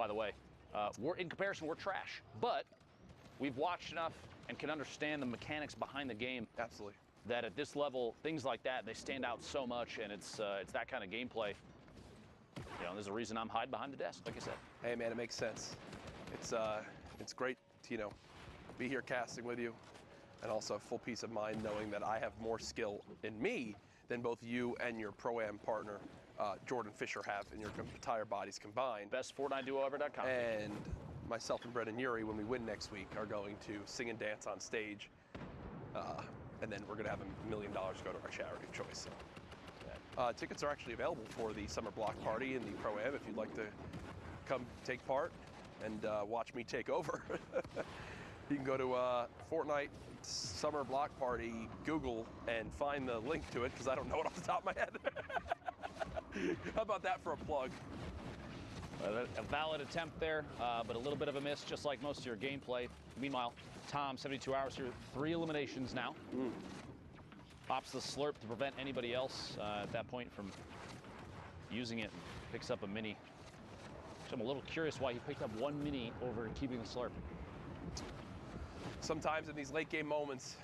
by the way. In comparison, we're trash. But we've watched enough and can understand the mechanics behind the game. Absolutely. That at this level, things like that, they stand out so much, and it's that kind of gameplay. You know, there's a reason I'm hiding behind the desk, like I said. Hey, man, it makes sense. It's great to, be here casting with you, and also full peace of mind knowing that I have more skill in me than both you and your Pro-Am partner, Jordan Fisher, have in your entire bodies combined. Best FortniteDuo.ever.com. And myself and Brendan Urie, when we win next week, are going to sing and dance on stage. And then we're going to have $1 million go to our charity of choice. So, tickets are actually available for the summer block party and the Pro-Am if you'd like to come take part and watch me take over. You can go to Fortnite Summer Block Party, Google, and find the link to it, because I don't know it off the top of my head. How about that for a plug? A valid attempt there, but a little bit of a miss, just like most of your gameplay. Meanwhile, Tom, 72 hours here, 3 eliminations now. Pops the slurp to prevent anybody else at that point from using it. Picks up a mini. So I'm a little curious why he picked up 1 mini over keeping the slurp. Sometimes in these late game moments,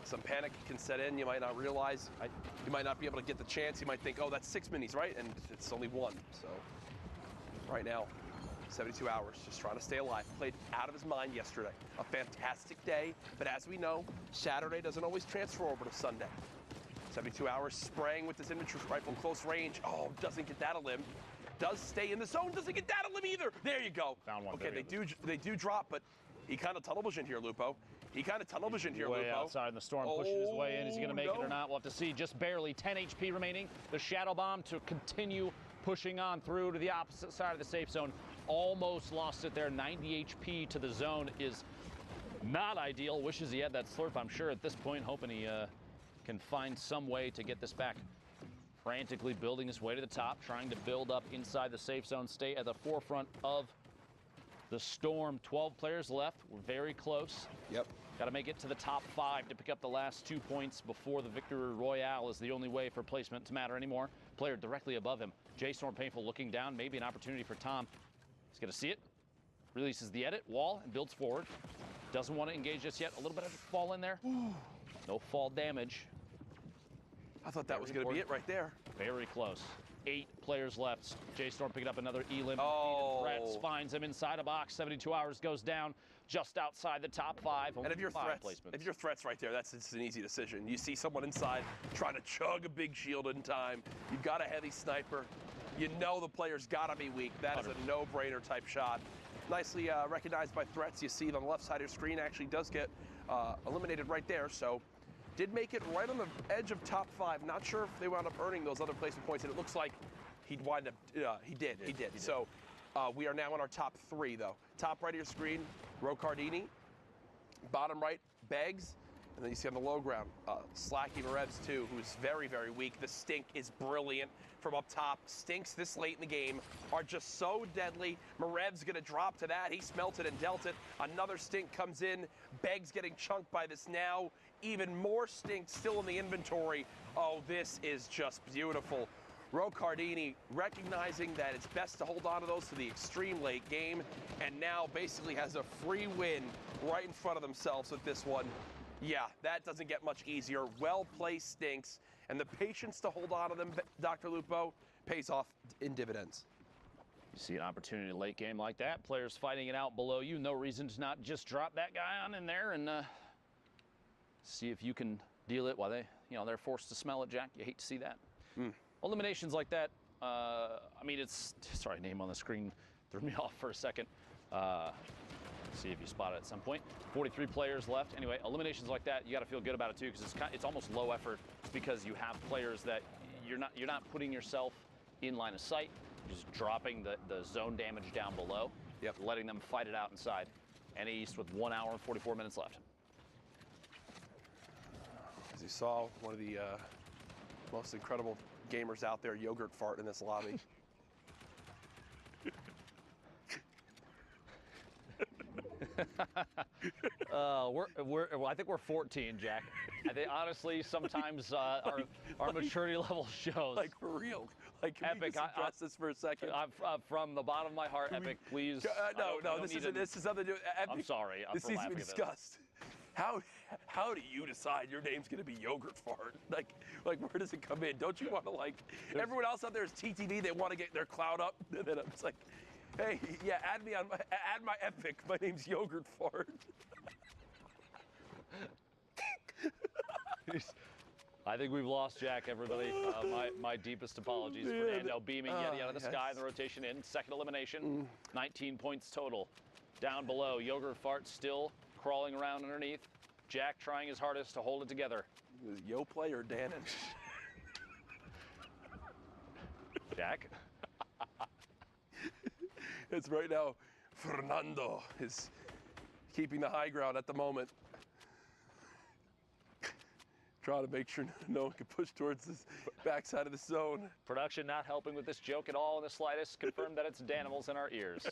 some panic can set in. You might not realize. You might not be able to get the chance. You might think, oh, that's 6 minis, right? And it's only 1. So right now, 72 hours, just trying to stay alive. Played out of his mind yesterday. A fantastic day, but as we know, Saturday doesn't always transfer over to Sunday. 72 hours spraying with this infantry rifle close range. Oh, doesn't get that a limb. Does stay in the zone, doesn't get that a limb either. There you go. Found one. Okay, they do drop, but he kind of tunnel vision here, Lupo. He kind of tunnel vision here, Lupo. Way Lupo. outside in the storm, pushing his way in. Is he going to make it or not? We'll have to see. Just barely 10 HP remaining. The Shadow Bomb to continue pushing on through to the opposite side of the safe zone. Almost lost it there. 90 HP to the zone is not ideal. Wishes he had that slurp, I'm sure, at this point, hoping he can find some way to get this back. Frantically building his way to the top, trying to build up inside the safe zone, stay at the forefront of the storm. 12 players left. We're very close. Yep. Got to make it to the top 5 to pick up the last 2 points before the victory royale is the only way for placement to matter anymore. Player directly above him. J-Storm Painful looking down. Maybe an opportunity for Tom. He's going to see it. Releases the edit wall and builds forward. Doesn't want to engage just yet. A little bit of fall in there. No fall damage. I thought that was going to be it right there. Very close. 8 players left. J-Storm picking up another elim. Oh. Threats finds him inside a box. 72 hours goes down just outside the top 5. And if your threats right there, it's an easy decision. You see someone inside trying to chug a big shield in time. You've got a heavy sniper. You know the player's got to be weak. That is a no-brainer type shot. Nicely recognized by threats. You see it on the left side of your screen. Actually does get eliminated right there. So did make it right on the edge of top 5. Not sure if they wound up earning those other placement points, and it looks like he'd wind up, he did. So we are now in our top 3, though. Top right of your screen, Rocardini. Bottom right, Beggs. And then you see on the low ground, Slacky Marevs too, who's very, very weak. The stink is brilliant from up top. Stinks this late in the game are just so deadly. Marev's gonna drop to that. He smelt it and dealt it. Another stink comes in. Beggs getting chunked by this now. Even more stink still in the inventory. Oh, this is just beautiful. Rocardini recognizing that it's best to hold on to those to the extreme late game, and now basically has a free win right in front of themselves with this one. Yeah, that doesn't get much easier. Well-placed stinks, and the patience to hold on to them, Dr. Lupo, pays off in dividends. You see an opportunity late game like that, players fighting it out below you, no reason to not just drop that guy on in there and see if you can deal it while they're forced to smell it, Jack. You hate to see that. Eliminations like that, I mean, sorry, name on the screen threw me off for a second. See if you spot it at some point. 43 players left. Anyway, eliminations like that, you got to feel good about it too, because it's almost low effort because you have players that you're not putting yourself in line of sight. You're just dropping the zone damage down below. Yep. Letting them fight it out inside. NA East with 1 hour and 44 minutes left. As you saw, one of the most incredible gamers out there, Yogurt Fart, in this lobby. I think we're 14, Jack. I think honestly, sometimes our maturity level shows. Like for real. Like, can Epic, we just address this for a second? From the bottom of my heart, Epic, please. No, this is nothing to do. Epic, I'm sorry. This needs to be discussed. How do you decide your name's gonna be Yogurt Fart? Like where does it come in? Don't you want to everyone else out there is TTV? They want to get their cloud up, and then it's like, hey, yeah, add my Epic. My name's Yogurt Fart. I think we've lost Jack, everybody. My deepest apologies. Fernando beaming Yeti out of the sky in the rotation in. Second elimination, 19 points total. Down below, Yogurt Fart still crawling around underneath. Jack trying his hardest to hold it together. Yo play or Dannon? Jack? It's right now, Fernando is keeping the high ground at the moment. Trying to make sure no one can push towards this backside of the zone. Production not helping with this joke at all in the slightest. Confirmed that it's Danimals in our ears.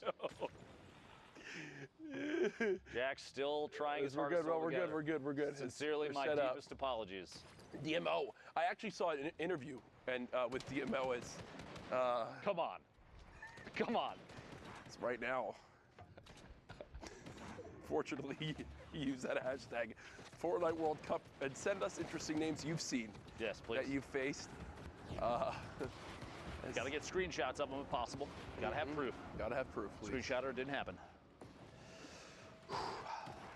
Jack still trying his hardest. We're good. Sincerely, my deepest apologies. DMO. I actually saw an interview and with DMO as. Come on. It's right now. Fortunately, he used that hashtag. Fortnite World Cup, and send us interesting names you've seen. Yes, please. That you've faced. Got to get screenshots of them if possible. Got to have proof. Got to have proof, please. Screenshotter didn't happen.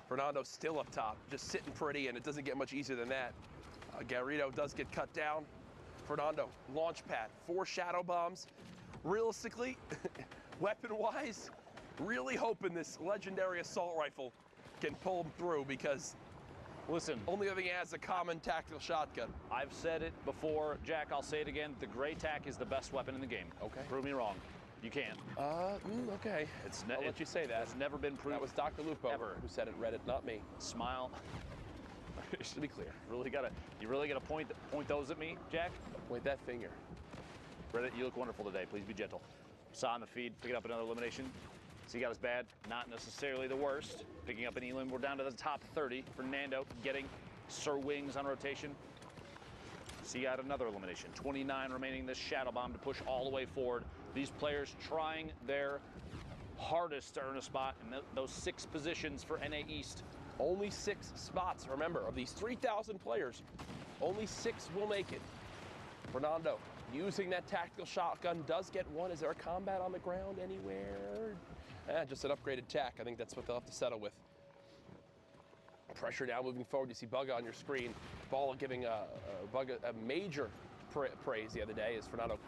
Fernando still up top, just sitting pretty, and it doesn't get much easier than that. Garrido does get cut down. Fernando, launch pad, 4 shadow bombs. Realistically, weapon-wise, really hoping this legendary assault rifle can pull him through, because listen, only other thing he has is a common tactical shotgun. I've said it before, Jack, I'll say it again. The gray tac is the best weapon in the game. Okay. Prove me wrong. You can't. Okay. I'll let you say that. It's never been proven. That was Dr. Lupo who said it, Reddit, not me. Smile. Just to be clear. You really gotta point those at me, Jack? Point that finger. Reddit, you look wonderful today. Please be gentle. Saw on the feed, picking up another elimination. So you got us bad, not necessarily the worst. Picking up an elim, we're down to the top 30. Fernando getting Sir Wings on rotation. See out another elimination. 29 remaining this shadow bomb to push all the way forward. These players trying their hardest to earn a spot in those 6 positions for NA East. Only 6 spots. Remember, of these 3,000 players, only 6 will make it. Fernando using that tactical shotgun does get 1. Is there a combat on the ground anywhere? Just an upgraded tac. I think that's what they'll have to settle with. Pressure now moving forward. You see Bugga on your screen. Ball giving Bugga a major praise the other day as Fernando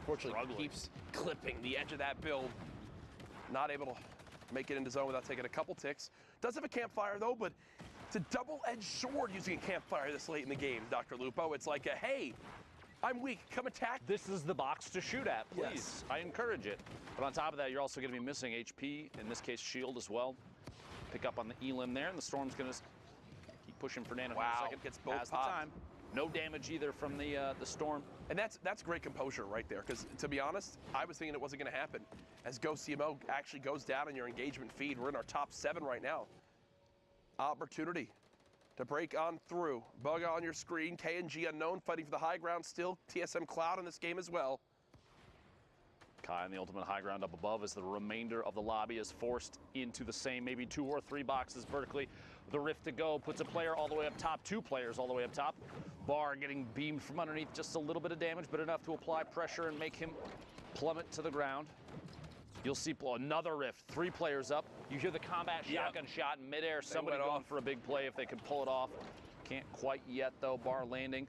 fortunately keeps clipping the edge of that build. Not able to make it into zone without taking a couple ticks. Does have a campfire though, but it's a double-edged sword using a campfire this late in the game, Dr. Lupo. It's like a, hey, I'm weak, come attack. This is the box to shoot at, please. Yes. I encourage it. But on top of that, you're also gonna be missing HP, in this case shield as well. Pick up on the elim there, and the Storm's gonna keep pushing Fernando for a second. Gets both has the time. No damage either from the Storm. And that's great composure right there, because to be honest, I was thinking it wasn't gonna happen. As Go CMO actually goes down in your engagement feed, we're in our top 7 right now. Opportunity to break on through. Bugga on your screen, KNG unknown, fighting for the high ground still. TSM Cloud in this game as well. Kai on the ultimate high ground up above as the remainder of the lobby is forced into the same maybe 2 or 3 boxes vertically. The rift to go puts a player all the way up top, 2 players all the way up top. Bar getting beamed from underneath, just a little bit of damage, but enough to apply pressure and make him plummet to the ground. You'll see another rift, 3 players up. You hear the combat shotgun shot in midair. Somebody going for a big play if they can pull it off. Can't quite yet though. Bar landing.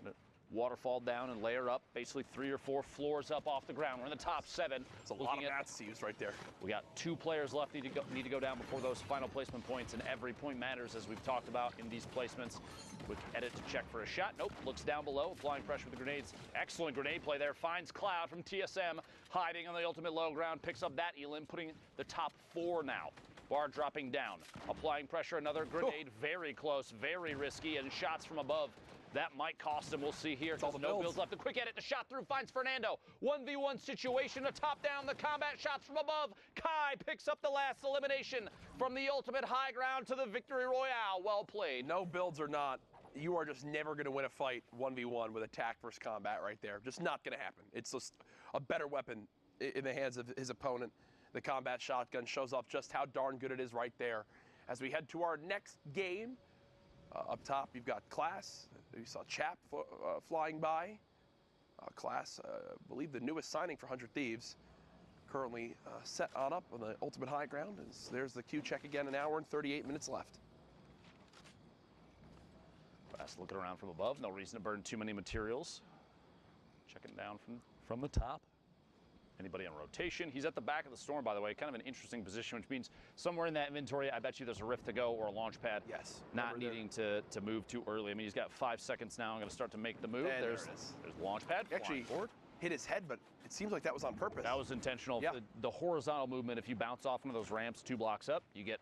Gonna waterfall down and layer up. Basically 3 or 4 floors up off the ground. We're in the top 7. It's a lot of mats to use right there. We got 2 players left need to go down before those final placement points, and every point matters as we've talked about in these placements. Quick edit to check for a shot. Nope, looks down below, applying pressure with the grenades. Excellent grenade play there. Finds Cloud from TSM, hiding on the ultimate low ground. Picks up that elim, putting the top 4 now. Bar dropping down, applying pressure. Another grenade, very close, very risky, and shots from above. That might cost him. We'll see here. No builds left. The quick edit, the shot through finds Fernando. 1v1 situation, a top down, the combat shots from above. Kai picks up the last elimination from the ultimate high ground to the victory royale. Well played. No builds or not, you are just never going to win a fight 1v1 with attack versus combat right there. Just not going to happen. It's just a better weapon in the hands of his opponent. The combat shotgun shows off just how darn good it is right there. As we head to our next game, up top you've got Class. You saw Chap flying by. Class, I believe the newest signing for 100 Thieves. Currently set on up on the ultimate high ground. There's the Q check again, an hour and 38 minutes left. Fast looking around from above, no reason to burn too many materials. Checking down from the top. Anybody on rotation? He's at the back of the storm, by the way, kind of an interesting position, which means somewhere in that inventory, I bet you there's a rift to go or a launch pad. Yes. Not needing to move too early. I mean, he's got 5 seconds now. I'm going to start to make the move. And there's the launch pad. Actually forward. Hit his head, but it seems like that was on purpose. That was intentional. Yeah. The horizontal movement, if you bounce off one of those ramps 2 blocks up, you get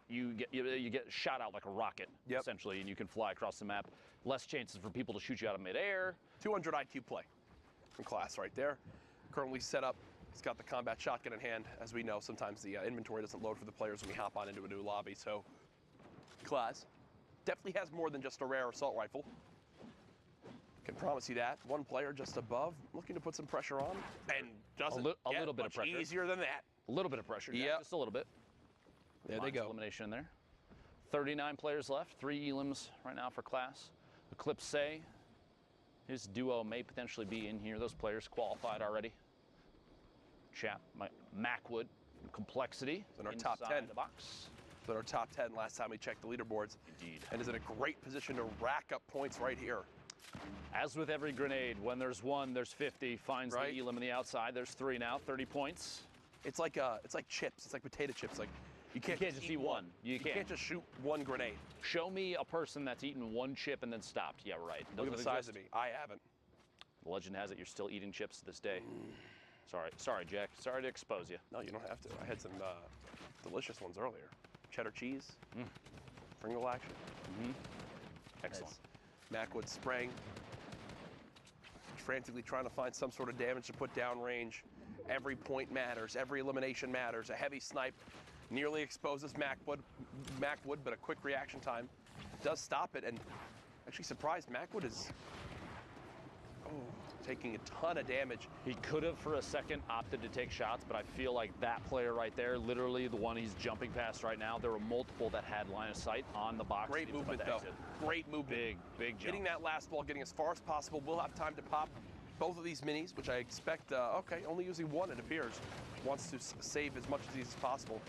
shot out like a rocket, essentially, and you can fly across the map. Less chances for people to shoot you out of midair. 200 IQ play from Class right there. Currently set up. He's got the combat shotgun in hand. As we know, sometimes the inventory doesn't load for the players when we hop on into a new lobby. So Class definitely has more than just a rare assault rifle. Can promise you that. One player just above, looking to put some pressure on, and doesn't a little bit of much pressure. easier than that. A little bit of pressure, yeah, just a little bit. There they go. Elimination in there. 39 players left, 3 elims right now for Class. Eclipse, his duo may potentially be in here. Those players qualified already. Chap, Macwood, Complexity, in our top 10. The box. In our top 10 last time we checked the leaderboards. Indeed. And is in a great position to rack up points right here. As with every grenade, when there's 1, there's 50. Finds the elim on the outside. There's 3 now, 30 points. It's like chips. It's like potato chips. Like you can't just eat one. You can't just shoot one grenade. Show me a person that's eaten 1 chip and then stopped. Yeah, right. Look at the size of me. I haven't. The legend has it you're still eating chips to this day. Sorry, Jack. Sorry to expose you. No, you don't have to. I had some delicious ones earlier. Cheddar cheese, Pringle action. Excellent. Macwood spraying. Frantically trying to find some sort of damage to put down range. Every point matters. Every elimination matters. A heavy snipe nearly exposes Macwood, but a quick reaction time does stop it. And actually surprised, Macwood is taking a ton of damage. He could have, for a second, opted to take shots, but I feel like that player right there, literally the one he's jumping past right now, there were multiple that had line of sight on the box. Great movement, though. Great movement. Big jump. Hitting that last ball, getting as far as possible. We'll have time to pop both of these minis, which I expect, only using 1, it appears. Wants to save as much of these as possible.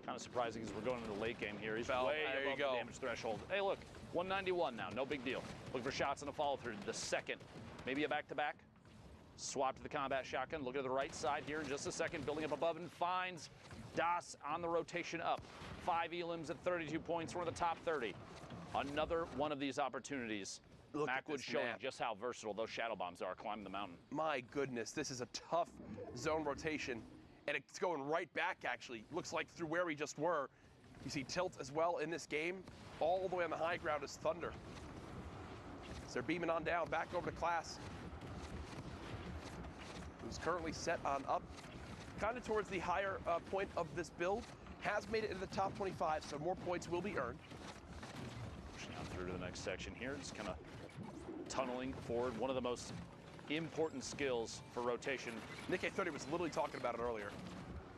Kind of surprising because we're going into the late game here. He's way there above the damage threshold. Hey, look, 191 now, no big deal. Looking for shots and a follow-through. The second, maybe a back-to-back. Swap to the combat shotgun. Look at the right side here in just a second. Building up above and finds Das on the rotation up. 5 elims at 32 points. We're in the top 30. Another one of these opportunities. Macwood showing just how versatile those shadow bombs are climbing the mountain. My goodness, this is a tough zone rotation. And it's going right back, actually. Looks like through where we just were. You see Tilt as well in this game. All the way on the high ground is Thunder. So they're beaming on down, back over to Class, who's currently set on up, kind of towards the higher point of this build. Has made it into the top 25, so more points will be earned. Pushing on through to the next section here, just kind of tunneling forward. One of the most important skills for rotation. Nick A30 was literally talking about it earlier,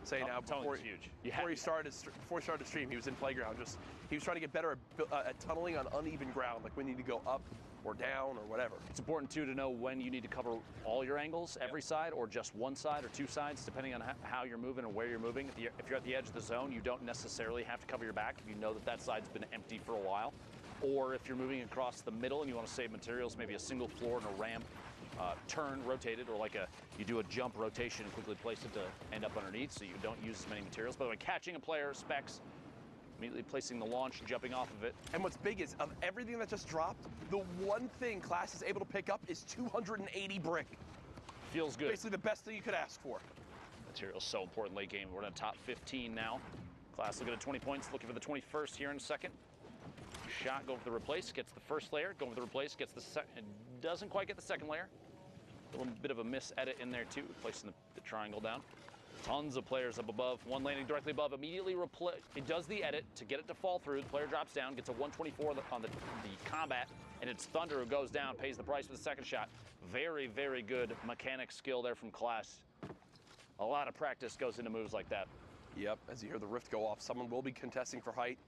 saying how before he started to stream, he was in Playground. He was trying to get better at tunneling on uneven ground, like when you need to go up or down or whatever. It's important too to know when you need to cover all your angles, every side, or just one side or 2 sides, depending on how you're moving and where you're moving. If you're at the edge of the zone, you don't necessarily have to cover your back if you know that side's been empty for a while. Or if you're moving across the middle and you want to save materials, maybe a single floor and a ramp, turn rotated, or like you do a jump rotation and quickly place it to end up underneath so you don't use as many materials. By the way, catching a player, specs, immediately placing the launch, jumping off of it. And what's big is, of everything that just dropped, the one thing Class is able to pick up is 280 brick. Feels good. Basically the best thing you could ask for. Material's so important late game. We're in the top 15 now. Class looking at 20 points, looking for the 21st here in a second. Shot, going for the replace, gets the first layer, going for the replace, gets the second, doesn't quite get the second layer. A little bit of a miss edit in there too, placing the triangle down. Tons of players up above. One landing directly above. Immediately it does the edit to get it to fall through. The player drops down, gets a 124 on the combat, and it's Thunder who goes down, pays the price for the second shot. Very, very good mechanic skill there from Class. A lot of practice goes into moves like that. Yep, as you hear the rift go off, someone will be contesting for height.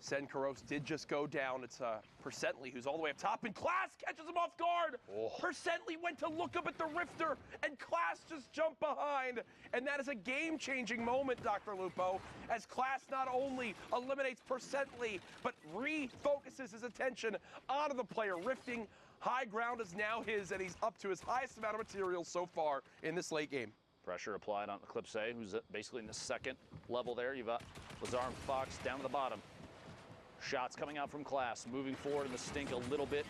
Senkaros did just go down. It's Percently who's all the way up top, and Class catches him off guard. Oh. Percently went to look up at the rifter, and Class just jumped behind. And that is a game-changing moment, Dr. Lupo, as Class not only eliminates Percently, but refocuses his attention onto the player. Rifting high ground is now his, and he's up to his highest amount of material so far in this late game. Pressure applied on Eclipse, who's basically in the second level there. You've got Lazar and Fox down to the bottom. Shots coming out from Class, moving forward in the stink a little bit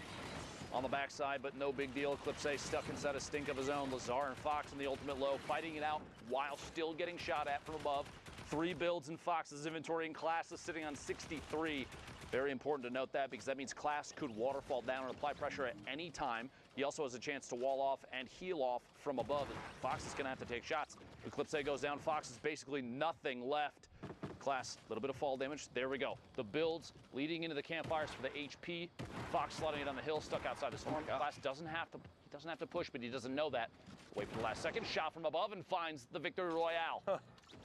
on the backside, but no big deal. Eclipse stuck inside a stink of his own. Lazar and Fox in the ultimate low, fighting it out while still getting shot at from above. 3 builds in Fox's inventory, and Class is sitting on 63. Very important to note that, because that means Class could waterfall down and apply pressure at any time. He also has a chance to wall off and heal off from above. Fox is going to have to take shots. Eclipse goes down. Fox is basically nothing left. Class, a little bit of fall damage. There we go. The builds leading into the campfires for the HP. Fox slotting it on the hill, stuck outside the storm. Class doesn't have to push, but he doesn't know that. Wait for the last second. Shot from above and finds the victory royale.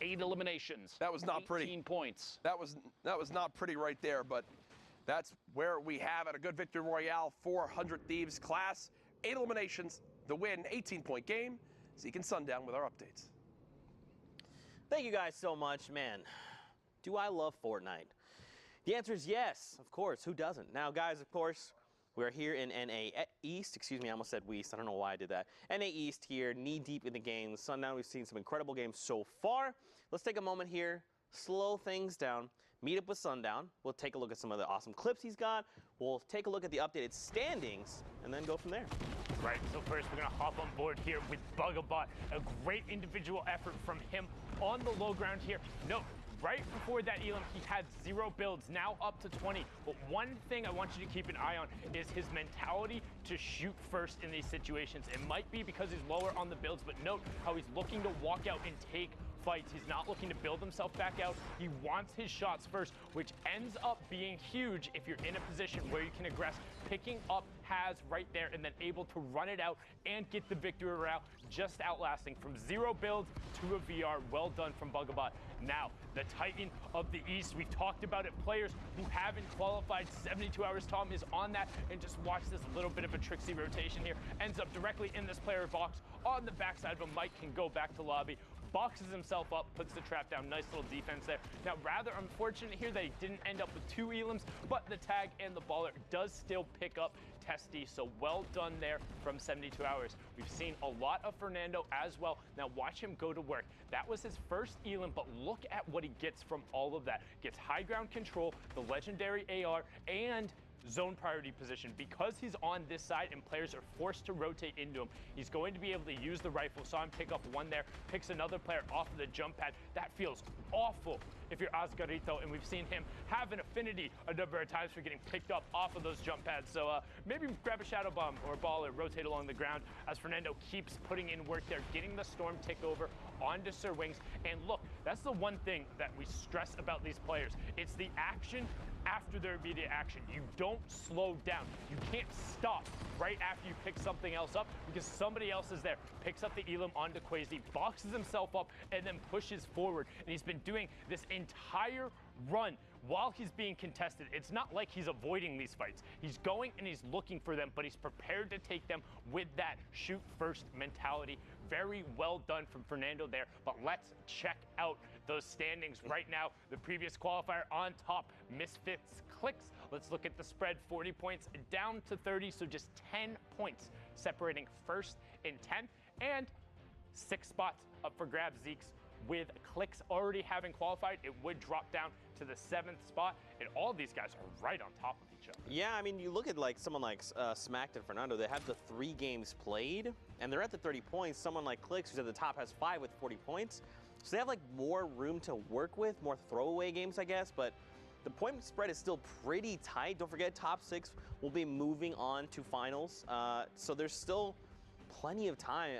8 eliminations. That was not pretty. 18 points. That was not pretty right there, but that's where we have it. A good victory royale for 100 Thieves. Class, 8 eliminations, the win, 18-point game. Zeke and Sundown with our updates. Thank you guys so much, man. Do I love Fortnite? The answer is yes, of course. Who doesn't? Now, guys, of course, we're here in NA East. Excuse me, I almost said West. I don't know why I did that. NA East here, knee-deep in the game. Sundown, we've seen some incredible games so far. Let's take a moment here, slow things down, meet up with Sundown. We'll take a look at some of the awesome clips he's got. We'll take a look at the updated standings, and then go from there. Right, so first we're going to hop on board here with Bugabot. A great individual effort from him on the low ground here. Note, right before that elim, he had 0 builds, now up to 20. But one thing I want you to keep an eye on is his mentality to shoot first in these situations. It might be because he's lower on the builds, but note how he's looking to walk out and take fights. He's not looking to build himself back out. He wants his shots first, which ends up being huge if you're in a position where you can aggress. Picking up Has right there and then able to run it out and get the victory route, just outlasting from 0 builds to a VR. Well done from Bugabot. Now, the Titan of the East, we've talked about it. Players who haven't qualified, 72 hours. Tom is on that, and just watch this little bit of a tricksy rotation here. Ends up directly in this player box on the backside of a Mike, can go back to lobby. Boxes himself up, puts the trap down. Nice little defense there. Now, rather unfortunate here that he didn't end up with 2 elims, but the tag and the baller does still pick up Testy, so well done there from 72 hours. We've seen a lot of Fernando as well. Now watch him go to work. That was his first elim, but look at what he gets from all of that. Gets high ground control, the legendary AR, and zone priority position. Because he's on this side and players are forced to rotate into him, he's going to be able to use the rifle. Saw him pick up one there, picks another player off of the jump pad. That feels awful if you're Oscarito, and we've seen him have an affinity a number of times for getting picked up off of those jump pads. So maybe grab a shadow bomb or a ball and rotate along the ground as Fernando keeps putting in work there, getting the storm tick over onto Sir Wings. And look, that's the one thing that we stress about these players. It's the action after their immediate action. You don't slow down. You can't stop right after you pick something else up, because somebody else is there. Picks up the elim onto Quasi, boxes himself up, and then pushes forward. And he's been doing this entire run while he's being contested. It's not like he's avoiding these fights. He's going and he's looking for them, but he's prepared to take them with that shoot first mentality. Very well done from Fernando there, but let's check out those standings right now. The previous qualifier on top, Misfits Clicks. Let's look at the spread, 40 points down to 30, so just 10 points separating first and 10th, and 6 spots up for grabs. Zeke's with Clicks already having qualified, it would drop down to the 7th spot, and all these guys are right on top of each other. Yeah, I mean, you look at like someone like Smacked and Fernando, they have the 3 games played, and they're at the 30 points. Someone like Clicks, who's at the top, has 5 with 40 points. So they have like more room to work with, more throwaway games, I guess, but the point spread is still pretty tight. Don't forget, top 6 will be moving on to finals. So there's still plenty of time.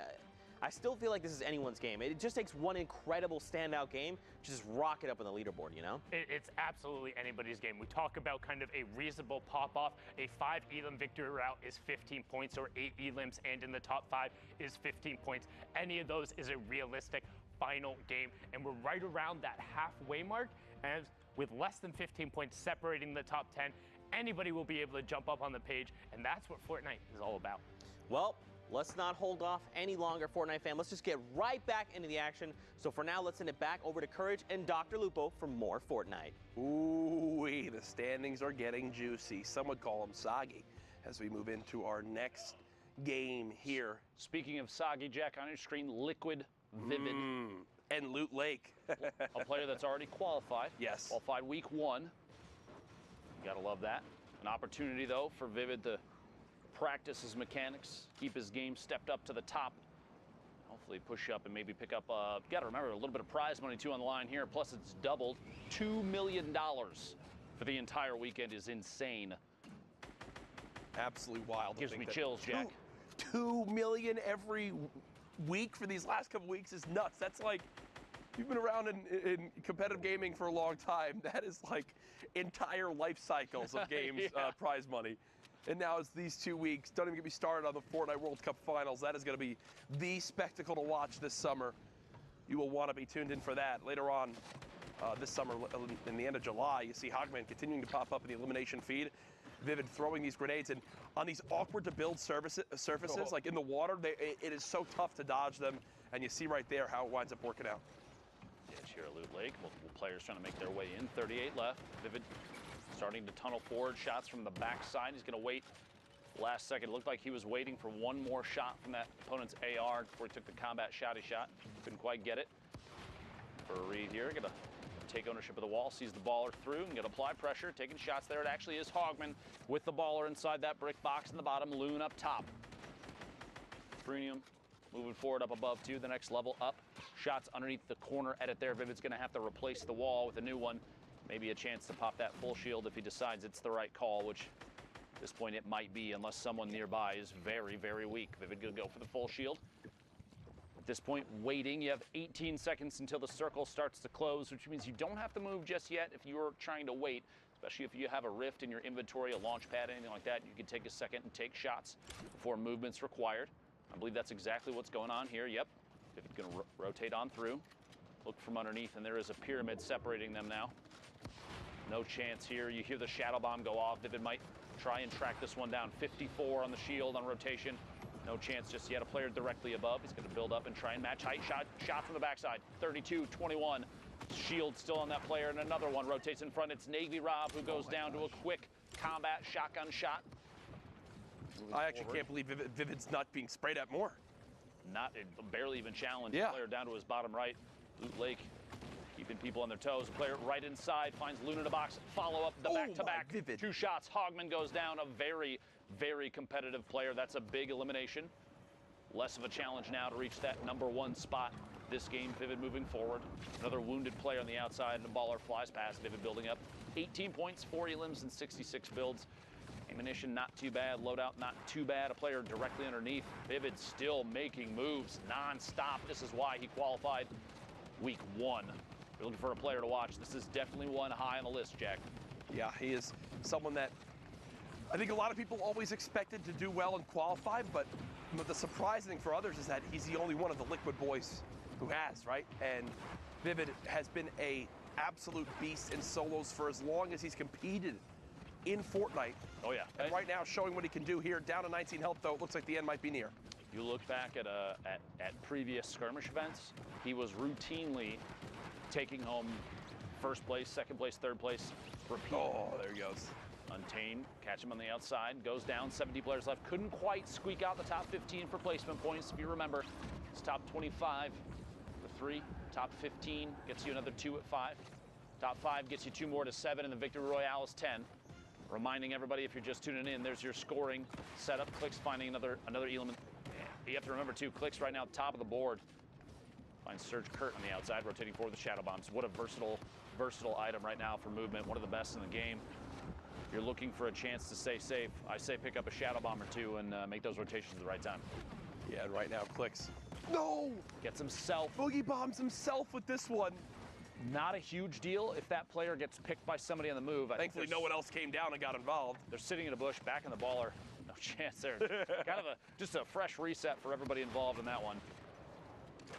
I still feel like this is anyone's game. It just takes one incredible standout game to just rocket up on the leaderboard, you know? It's absolutely anybody's game. We talk about kind of a reasonable pop-off. A 5 elim victory route is 15 points, or 8 elims and in the top 5 is 15 points. Any of those is a realistic final game, and we're right around that halfway mark, and with less than 15 points separating the top 10, anybody will be able to jump up on the page, and that's what Fortnite is all about. Well, let's not hold off any longer, Fortnite fam. Let's just get right back into the action. So for now, let's send it back over to Courage and Dr. Lupo for more Fortnite. Ooh-wee, the standings are getting juicy. Some would call them soggy as we move into our next game here. Speaking of soggy, Jack, on your screen, Liquid Vivid. And Loot Lake. A player that's already qualified. Yes. Qualified week 1. You gotta love that. An opportunity, though, for Vivid to practice his mechanics, keep his game stepped up to the top. Hopefully push up and maybe pick up, you gotta remember, a little bit of prize money, too, on the line here. Plus, it's doubled. $2 million for the entire weekend is insane. Absolutely wild. Gives me chills, Jack. 2 million every week for these last couple weeks is nuts. That's like, you've been around in competitive gaming for a long time. That is like entire life cycles of games, Yeah. Prize money. And now it's these 2 weeks. Don't even get me started on the Fortnite World Cup Finals. That is going to be the spectacle to watch this summer. You will want to be tuned in for that. Later on this summer, in the end of July, you see Hogman continuing to pop up in the elimination feed. Vivid throwing these grenades, and on these awkward to build surfaces, like in the water, it is so tough to dodge them, and you see right there how it winds up working out. Ditch here at Loot Lake. Multiple players trying to make their way in. 38 left. Vivid starting to tunnel forward. Shots from the backside. He's going to wait. Last second, it looked like he was waiting for one more shot from that opponent's AR before he took the combat shotty shot. Couldn't quite get it. For a read here, going to take ownership of the wall, sees the baller through, and going to apply pressure, taking shots there. It actually is Hogman with the baller inside that brick box in the bottom, Loon up top. Premium moving forward up above too, the next level up. Shots underneath the corner edit there. Vivid's going to have to replace the wall with a new one. Maybe a chance to pop that full shield if he decides it's the right call, which at this point it might be, unless someone nearby is very, very weak. Vivid going to go for the full shield. At this point, waiting. You have 18 seconds until the circle starts to close, which means you don't have to move just yet if you're trying to wait, especially if you have a rift in your inventory, a launch pad, anything like that. You can take a second and take shots before movement's required. I believe that's exactly what's going on here. Yep. Vivid's going to rotate on through. Look from underneath, and there is a pyramid separating them now. No chance here. You hear the shadow bomb go off. Vivid might try and track this one down. 54 on the shield on rotation. No chance just yet. A player directly above. He's going to build up and try and match height. Shot from the backside. 32-21. Shield still on that player, and another one rotates in front. It's Navy Rob who goes down to a quick combat shotgun shot. I actually can't believe Vivid's not being sprayed at more. Barely even challenged. Yeah. Player down to his bottom right. Loot Lake keeping people on their toes. Player right inside finds Loon in a box. Follow up the back-to-back. Vivid. 2 shots. Hogman goes down. A very, very competitive player. That's a big elimination. Less of a challenge now to reach that #1 spot this game. Vivid moving forward. Another wounded player on the outside, and the baller flies past. Vivid building up 18 points, 4 elims, and 66 builds. Ammunition not too bad. Loadout not too bad. A player directly underneath. Vivid still making moves non-stop. This is why he qualified week 1. You're looking for a player to watch. This is definitely one high on the list, Jack. Yeah, he is someone that I think a lot of people always expected to do well and qualify, but the surprising thing for others is that he's the only one of the Liquid boys who has, right? And Vivid has been a absolute beast in solos for as long as he's competed in Fortnite. Oh, yeah. And right now showing what he can do here. Down to 19 health, though. It looks like the end might be near. You look back at previous skirmish events, he was routinely taking home first place, second place, third place, repeat. Oh, there he goes. Untamed, catch him on the outside, goes down, 70 players left. Couldn't quite squeak out the top 15 for placement points. If you remember, it's top 25 for 3, top 15 gets you another 2 at 5. Top 5 gets you 2 more to 7, and the Victory Royale is 10. Reminding everybody, if you're just tuning in, there's your scoring setup. Clicks finding another element. You have to remember, too, Clicks right now at the top of the board. Finds Surge Kurt on the outside, rotating forward with the Shadow Bombs. What a versatile item right now for movement. One of the best in the game. If you're looking for a chance to stay safe, I say pick up a Shadow Bomb or 2 and make those rotations at the right time. Yeah, and right now, Clicks No! Gets himself. Boogie bombs himself with this one. Not a huge deal if that player gets picked by somebody on the move. Thankfully, no one else came down and got involved. They're sitting in a bush, back in the baller. No chance there. Kind of just a fresh reset for everybody involved in that one.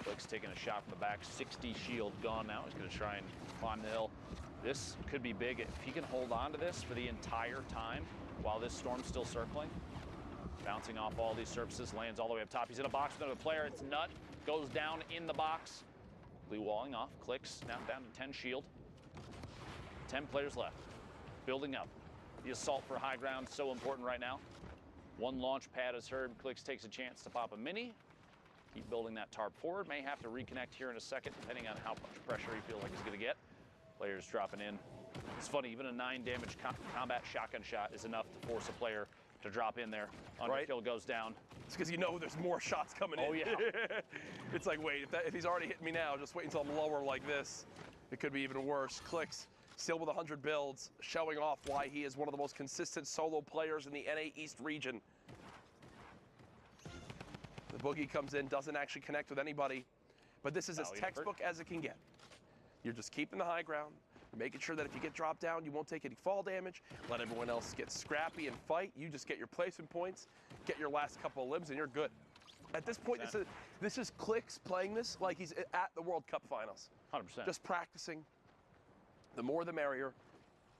Click's taking a shot from the back. 60 shield gone now. He's going to try and climb the hill. This could be big if he can hold on to this for the entire time while this storm's still circling. Bouncing off all these surfaces, lands all the way up top. He's in a box with another player. It's Nut. Goes down in the box. Blue walling off. Clicks now down to 10 shield. 10 players left. Building up. The assault for high ground so important right now. One launch pad is heard. Clicks takes a chance to pop a mini. Keep building that tarp forward. May have to reconnect here in a second, depending on how much pressure he feels like he's going to get. Players dropping in. It's funny, even a 9 damage combat shotgun shot is enough to force a player to drop in there. Underkill goes down. It's because you know there's more shots coming in. Oh, yeah. It's like, wait, if he's already hitting me now, just wait until I'm lower like this. It could be even worse. Clicks, still with 100 builds, showing off why he is one of the most consistent solo players in the NA East region. The Boogie comes in, doesn't actually connect with anybody, but this is as textbook as it can get. You're just keeping the high ground, making sure that if you get dropped down, you won't take any fall damage, let everyone else get scrappy and fight. You just get your placement points, get your last couple of limbs, and you're good. At this point, this is Clicks playing this like he's at the World Cup finals. 100%. Just practicing. The more the merrier.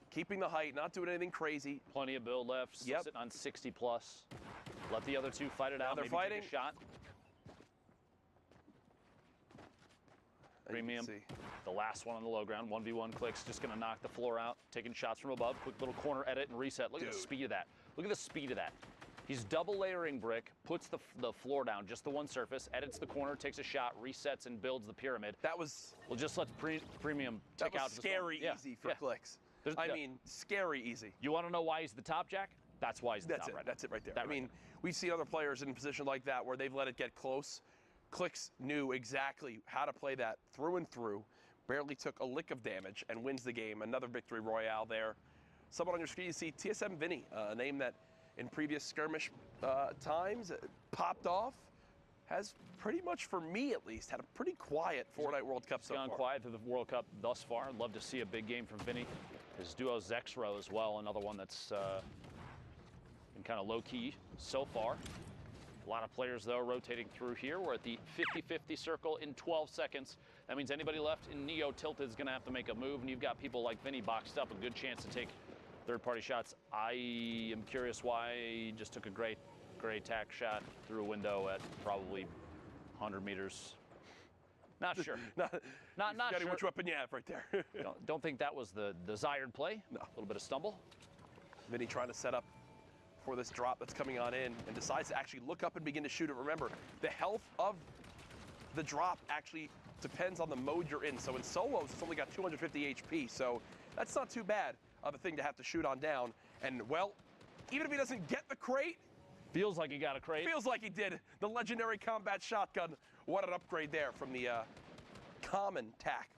Keeping the height, not doing anything crazy. Plenty of build left. Yep. Sitting on 60 plus. Let the other two fight it out. They're maybe fighting. Take a shot. Premium. The last one on the low ground. 1v1 Clicks. Just going to knock the floor out. Taking shots from above. Quick little corner edit and reset. Look at the speed of that. Look at the speed of that. He's double layering brick, puts the floor down, just the one surface, edits the corner, takes a shot, resets, and builds the pyramid. That was... Well, just let Premium take out the scary easy for Clicks. I mean, scary easy. You want to know why he's the top, Jack? That's why he's the top right now. That's it right there. I mean, we've seen other players in a position like that where they've let it get close. Clicks knew exactly how to play that through and through. Barely took a lick of damage and wins the game. Another victory royale there. Someone on your screen, you see TSM Vinny, a name that in previous skirmish times popped off. Has pretty much, for me at least, had a pretty quiet Fortnite World Cup so far. He's gone quiet through the World Cup thus far. Love to see a big game from Vinny. His duo Zexro as well, another one that's been kind of low-key so far. A lot of players, though, rotating through here. We're at the 50-50 circle in 12 seconds. That means anybody left in Neo Tilted is going to have to make a move, and you've got people like Vinny boxed up, a good chance to take third-party shots. I am curious why he just took a great tack shot through a window at probably 100 meters. Not sure. Not sure. Which weapon you have right there. don't think that was the desired play. No. A little bit of stumble. Vinny trying to set up for this drop that's coming on in and decides to actually look up and begin to shoot it. Remember, the health of the drop actually depends on the mode you're in. So in solos, it's only got 250 HP. So that's not too bad of a thing to have to shoot on down. And, well, even if he doesn't get the crate, feels like he got a crate. Feels like he did. The legendary combat shotgun. What an upgrade there from the common tack.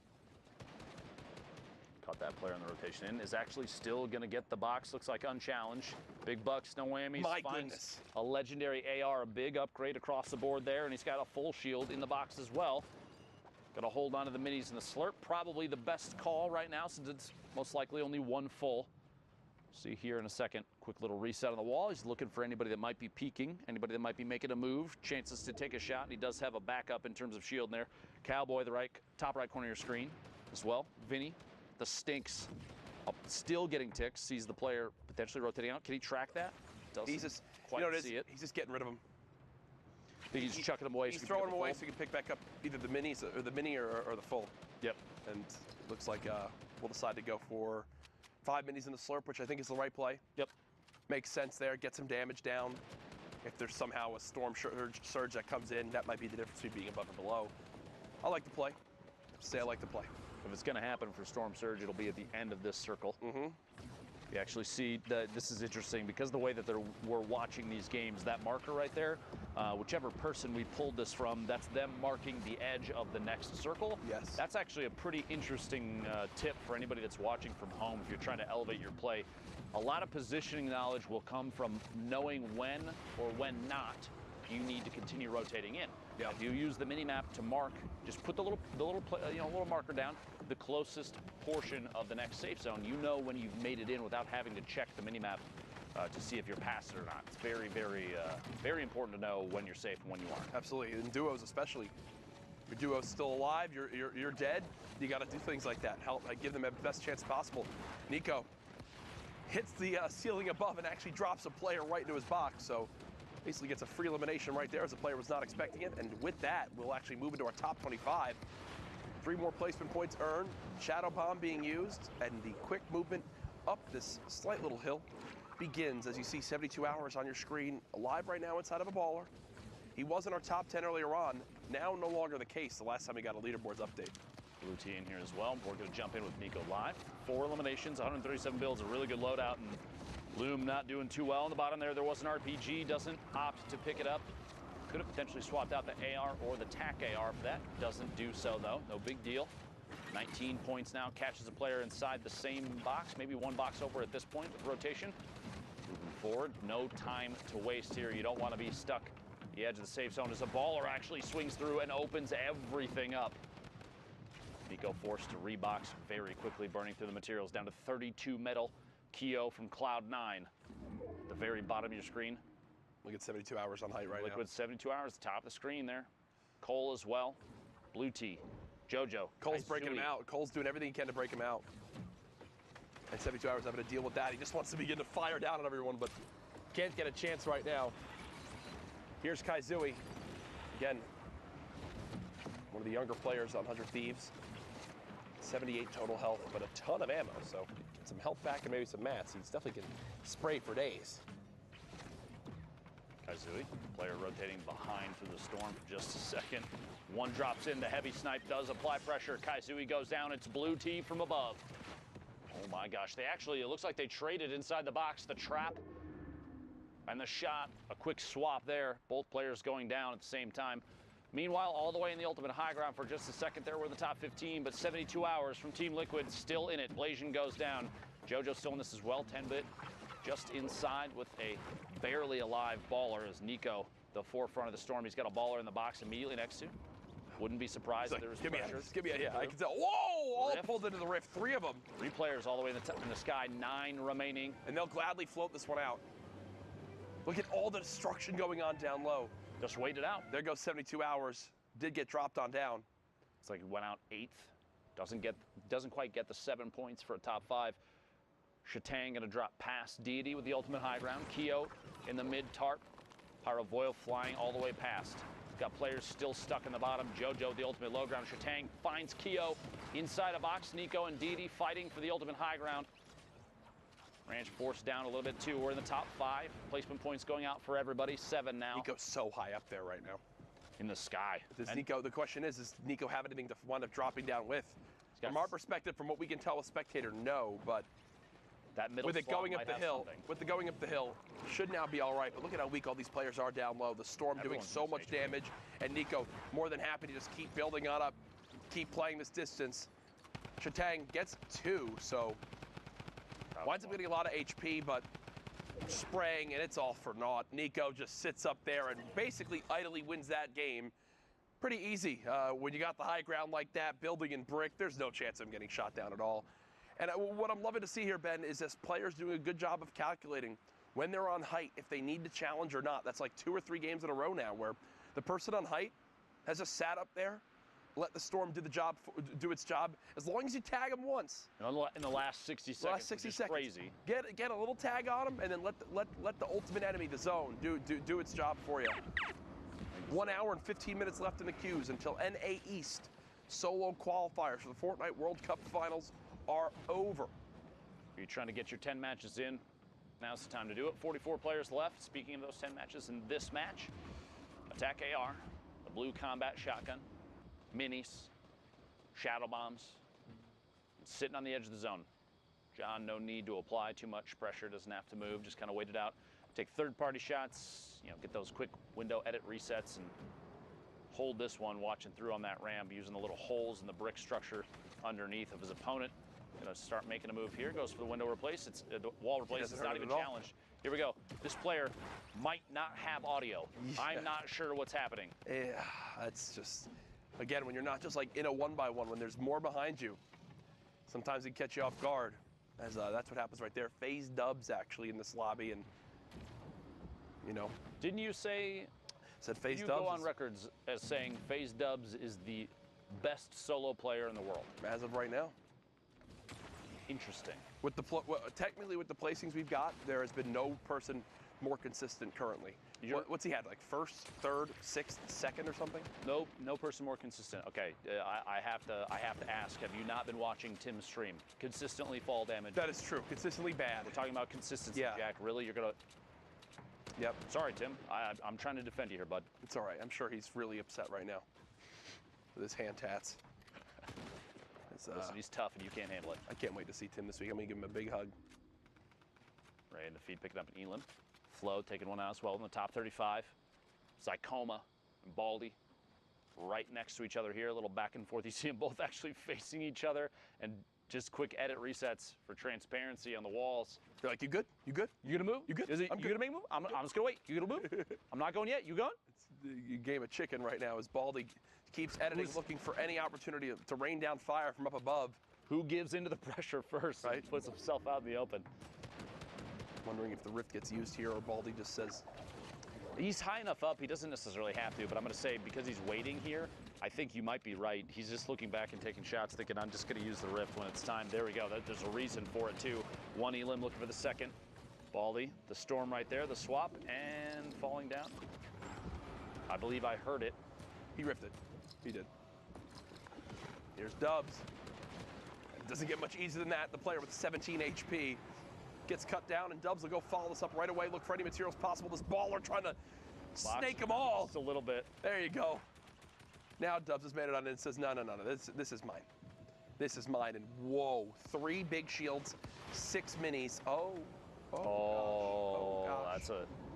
Caught that player on the rotation in. Is actually still going to get the box. Looks like unchallenged. Big bucks, no whammies. My Finds goodness. A legendary AR, a big upgrade across the board there, and he's got a full shield in the box as well. Got to hold on to the minis and the slurp. Probably the best call right now since it's most likely only one full. See here in a second, quick little reset on the wall. He's looking for anybody that might be peeking, anybody that might be making a move, chances to take a shot, and he does have a backup in terms of shield in there. Cowboy, the top right corner of your screen as well. Vinny, the stinks, still getting ticks, sees the player potentially rotating out. Can he track that? Doesn't he's just, quite see it. He's just getting rid of him. I think he's chucking them away. He's throwing them away so he can pick back up either the minis or the mini or the full. Yep. And looks like we'll decide to go for 5 minis in the slurp, which I think is the right play. Yep. Makes sense there. Get some damage down. If there's somehow a storm surge that comes in, that might be the difference between being above or below. I like the play. Say I like the play. If it's going to happen for storm surge, it'll be at the end of this circle. Mm-hmm. You actually see that this is interesting because the way that we're watching these games, that marker right there, whichever person we pulled this from, that's them marking the edge of the next circle. Yes. That's actually a pretty interesting tip for anybody that's watching from home if you're trying to elevate your play. A lot of positioning knowledge will come from knowing when or when not you need to continue rotating in. Yeah. If you use the mini map to mark, just put the little marker down, the closest portion of the next safe zone. You know when you've made it in without having to check the mini map to see if you're past it or not. It's very, very important to know when you're safe and when you aren't. Absolutely, in duos especially. Your duo's still alive, you're dead. You got to do things like that. Help give them the best chance possible. Nico hits the ceiling above and actually drops a player right into his box. So basically gets a free elimination right there as the player was not expecting it. And with that, we'll actually move into our top 25. 3 more placement points earned. Shadow Bomb being used, and the quick movement up this slight little hill begins as you see 72 hours on your screen, alive right now inside of a baller. He was in our top 10 earlier on, now no longer the case the last time we got a leaderboards update. Blue T in here as well. We're going to jump in with Nico live. 4 eliminations, 137 builds, a really good loadout, and Loom not doing too well on the bottom there. There was an RPG, doesn't opt to pick it up. Could have potentially swapped out the AR or the TAC AR for that. Doesn't do so though, no big deal. 19 points now, catches a player inside the same box, maybe 1 box over at this point of rotation. Moving forward, no time to waste here. You don't want to be stuck at the edge of the safe zone as a baller actually swings through and opens everything up. Nico forced to rebox very quickly, burning through the materials down to 32 metal. Keo from Cloud9, the very bottom of your screen. Look at 72 hours on height right Liquid now. 72 hours, top of the screen there. Cole as well. Blue T, Jojo. Cole's breaking him out. Cole's doing everything he can to break him out. And 72 hours having to deal with that. He just wants to begin to fire down on everyone, but can't get a chance right now. Here's Kaizui. Again, one of the younger players on 100 Thieves. 78 total health, but a ton of ammo, so get some health back and maybe some mats. He's definitely can spray for days. Kaizui, player rotating behind through the storm for just a second. 1 drops in, the heavy snipe does apply pressure. Kaizui goes down, it's Blue T from above. Oh my gosh, it looks like they traded inside the box, the trap and the shot. A quick swap there, both players going down at the same time. Meanwhile, all the way in the ultimate high ground for just a second there, we're in the top 15, but 72 hours from Team Liquid still in it. Blasian goes down. Jojo still in this as well, 10-bit just inside with a barely alive baller as Nico, the forefront of the storm. He's got a baller in the box immediately next to. Wouldn't be surprised if there was pressure. Give me a, yeah, I can tell. Whoa, all pulled into the rift, 3 of them. 3 players all the way in the sky, 9 remaining. And they'll gladly float this one out. Look at all the destruction going on down low. Just wait it out. There goes 72 hours. Did get dropped on down. It's like it went out 8th. Doesn't quite get the 7 points for a top 5. Shatang gonna drop past Deity with the ultimate high ground. Keo in the mid tarp. Paravoil flying all the way past. Got players still stuck in the bottom. Jojo, the ultimate low ground. Shatang finds Keo inside a box. Nico and Deity fighting for the ultimate high ground. Ranch forced down a little bit too. We're in the top 5. Placement points going out for everybody. 7 now. Nico's so high up there right now. In the sky. Nico, the question does Nico have anything to wind up dropping down with? From our perspective, from what we can tell a spectator, no, but that middle with it going up the hill, something. Should now be all right. But look at how weak all these players are down low. The storm doing so much damage, and Nico more than happy to just keep building on up, keep playing this distance. Shatang gets 2, so winds up getting a lot of HP, but spraying, and it's all for naught. Nico just sits up there and basically idly wins that game. Pretty easy. When you got the high ground like that, building in brick, there's no chance of him getting shot down at all. And what I'm loving to see here, Ben, is this players doing a good job of calculating when they're on height, if they need to challenge or not. That's like 2 or 3 games in a row now where the person on height has just sat up there, let the storm do its job, as long as you tag them once. In the last 60 seconds, last 60 seconds. Crazy. Get a little tag on them, and then let the ultimate enemy, the zone, do its job for you. 1 hour and 15 minutes left in the queues until NA East solo qualifiers for the Fortnite World Cup Finals are over. You're trying to get your 10 matches in. Now's the time to do it. 44 players left. Speaking of those 10 matches, in this match, Attack AR, the blue combat shotgun, minis, shadow bombs, sitting on the edge of the zone. John, no need to apply too much pressure, doesn't have to move, just kind of wait it out. Take third-party shots, get those quick window edit resets and hold this one watching through on that ramp using the little holes in the brick structure underneath of his opponent. Gonna start making a move here, goes for the window replace. It's the wall replace, it's not even challenged. Here we go. This player might not have audio. Yeah. I'm not sure what's happening. Yeah, that's just, again, when you're not just like in a 1-by-1, when there's more behind you, sometimes it catch you off guard. As that's what happens right there. FaZe Dubs actually in this lobby, and you know. Didn't you say? Said FaZe you Dubs. go on records as saying FaZe Dubs is the best solo player in the world. As of right now. Interesting. With the technically with the placings we've got, there has been no person more consistent currently. What's he had, like first, third, sixth, second, or something? No person more consistent. Okay, I have to ask. Have you not been watching Tim's stream? Consistently fall damage. That is true. Consistently bad. We're talking about consistency, Yeah. Jack. Really, you're gonna? Yep. Sorry, Tim. I'm trying to defend you here, bud. It's all right. I'm sure he's really upset right now with his hand tats. Listen, he's tough, and you can't handle it. I can't wait to see Tim this week. I'm gonna give him a big hug. Ray in the feed picking up an Elam. Flo taking one out as well in the top 35. Zycoma and Baldy right next to each other here. A little back and forth. You see them both actually facing each other, and just quick edit resets for transparency on the walls. You're like, you good? You good? You gonna move? You good? Is it, I'm you good. gonna make a move? I'm just gonna wait. You gonna move? I'm not going yet. You going? It's the game of chicken right now as Baldy keeps editing, looking for any opportunity to rain down fire from up above. Who gives into the pressure first Right. and puts himself out in the open? Wondering if the rift gets used here or Baldy just says, He's high enough up, he doesn't necessarily have to, but I'm going to say because he's waiting here, I think you might be right. He's just looking back and taking shots, thinking, I'm just going to use the rift when it's time. There we go. There's a reason for it, too. One Elim looking for the second. Baldy, the storm right there, the swap, and falling down. I believe I heard it. he rifted. He did. Here's Dubs. It doesn't get much easier than that. The player with 17 HP gets cut down, and Dubs will go follow this up right away. Look for any materials possible. This baller trying to snake them all. Just a little bit. There you go. Now Dubs has made it on and says, no. This is mine. This is mine. And whoa, 3 big shields, 6 minis. Oh gosh.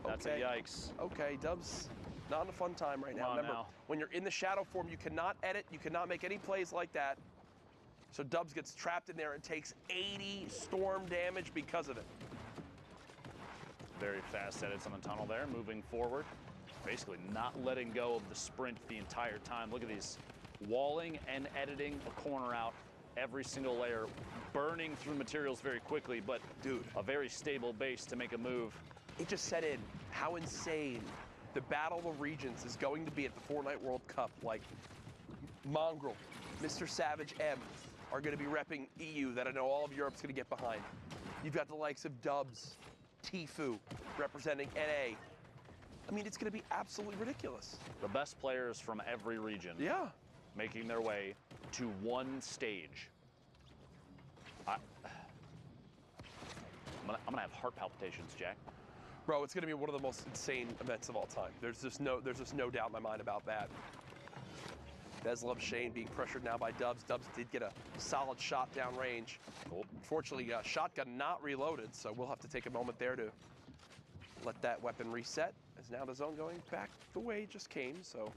That's Okay. a yikes. Okay, Dubs, not in a fun time right now. Come on Remember, now. when you're in the shadow form, you cannot edit, you cannot make any plays like that. So Dubs gets trapped in there and takes 80 storm damage because of it. Very fast edits on the tunnel there, moving forward. Basically not letting go of the sprint the entire time. Look at these, walling and editing a corner out every single layer, burning through materials very quickly, but Dude. a very stable base to make a move. It just set in how insane the Battle of Regions is going to be at the Fortnite World Cup. Like, Mongrel, Mr. Savage M are going to be repping EU that I know all of Europe's going to get behind. You've got the likes of Dubs, Tfue representing NA. I mean, it's going to be absolutely ridiculous. The best players from every region Yeah. making their way to one stage. I'm gonna have heart palpitations, Jack. Bro, it's going to be one of the most insane events of all time. There's just no doubt in my mind about that. Des loves Shane being pressured now by Dubs. Dubs did get a solid shot down range. Cool. Unfortunately, shotgun not reloaded, so we'll have to take a moment there to let that weapon reset. As now the zone going back the way it just came, so.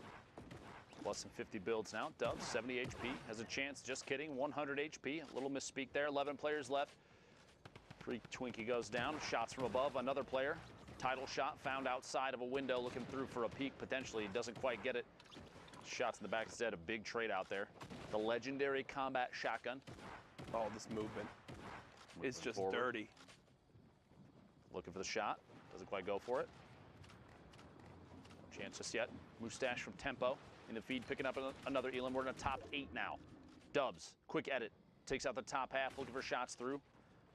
Less than 50 builds now. Dubs, 70 HP, has a chance. Just kidding, 100 HP. A little misspeak there. 11 players left. Freak Twinkie goes down. Shots from above. Another player. Title shot found outside of a window, looking through for a peek. Potentially doesn't quite get it. Shots in the back instead. A big trade out there. The legendary combat shotgun. Oh, this movement is just forward. dirty. Looking for the shot. Doesn't quite go for it. No chance just yet. Mustache from Tempo in the feed, picking up another Elam. We're in the top 8 now. Dubs, quick edit. Takes out the top half, looking for shots through.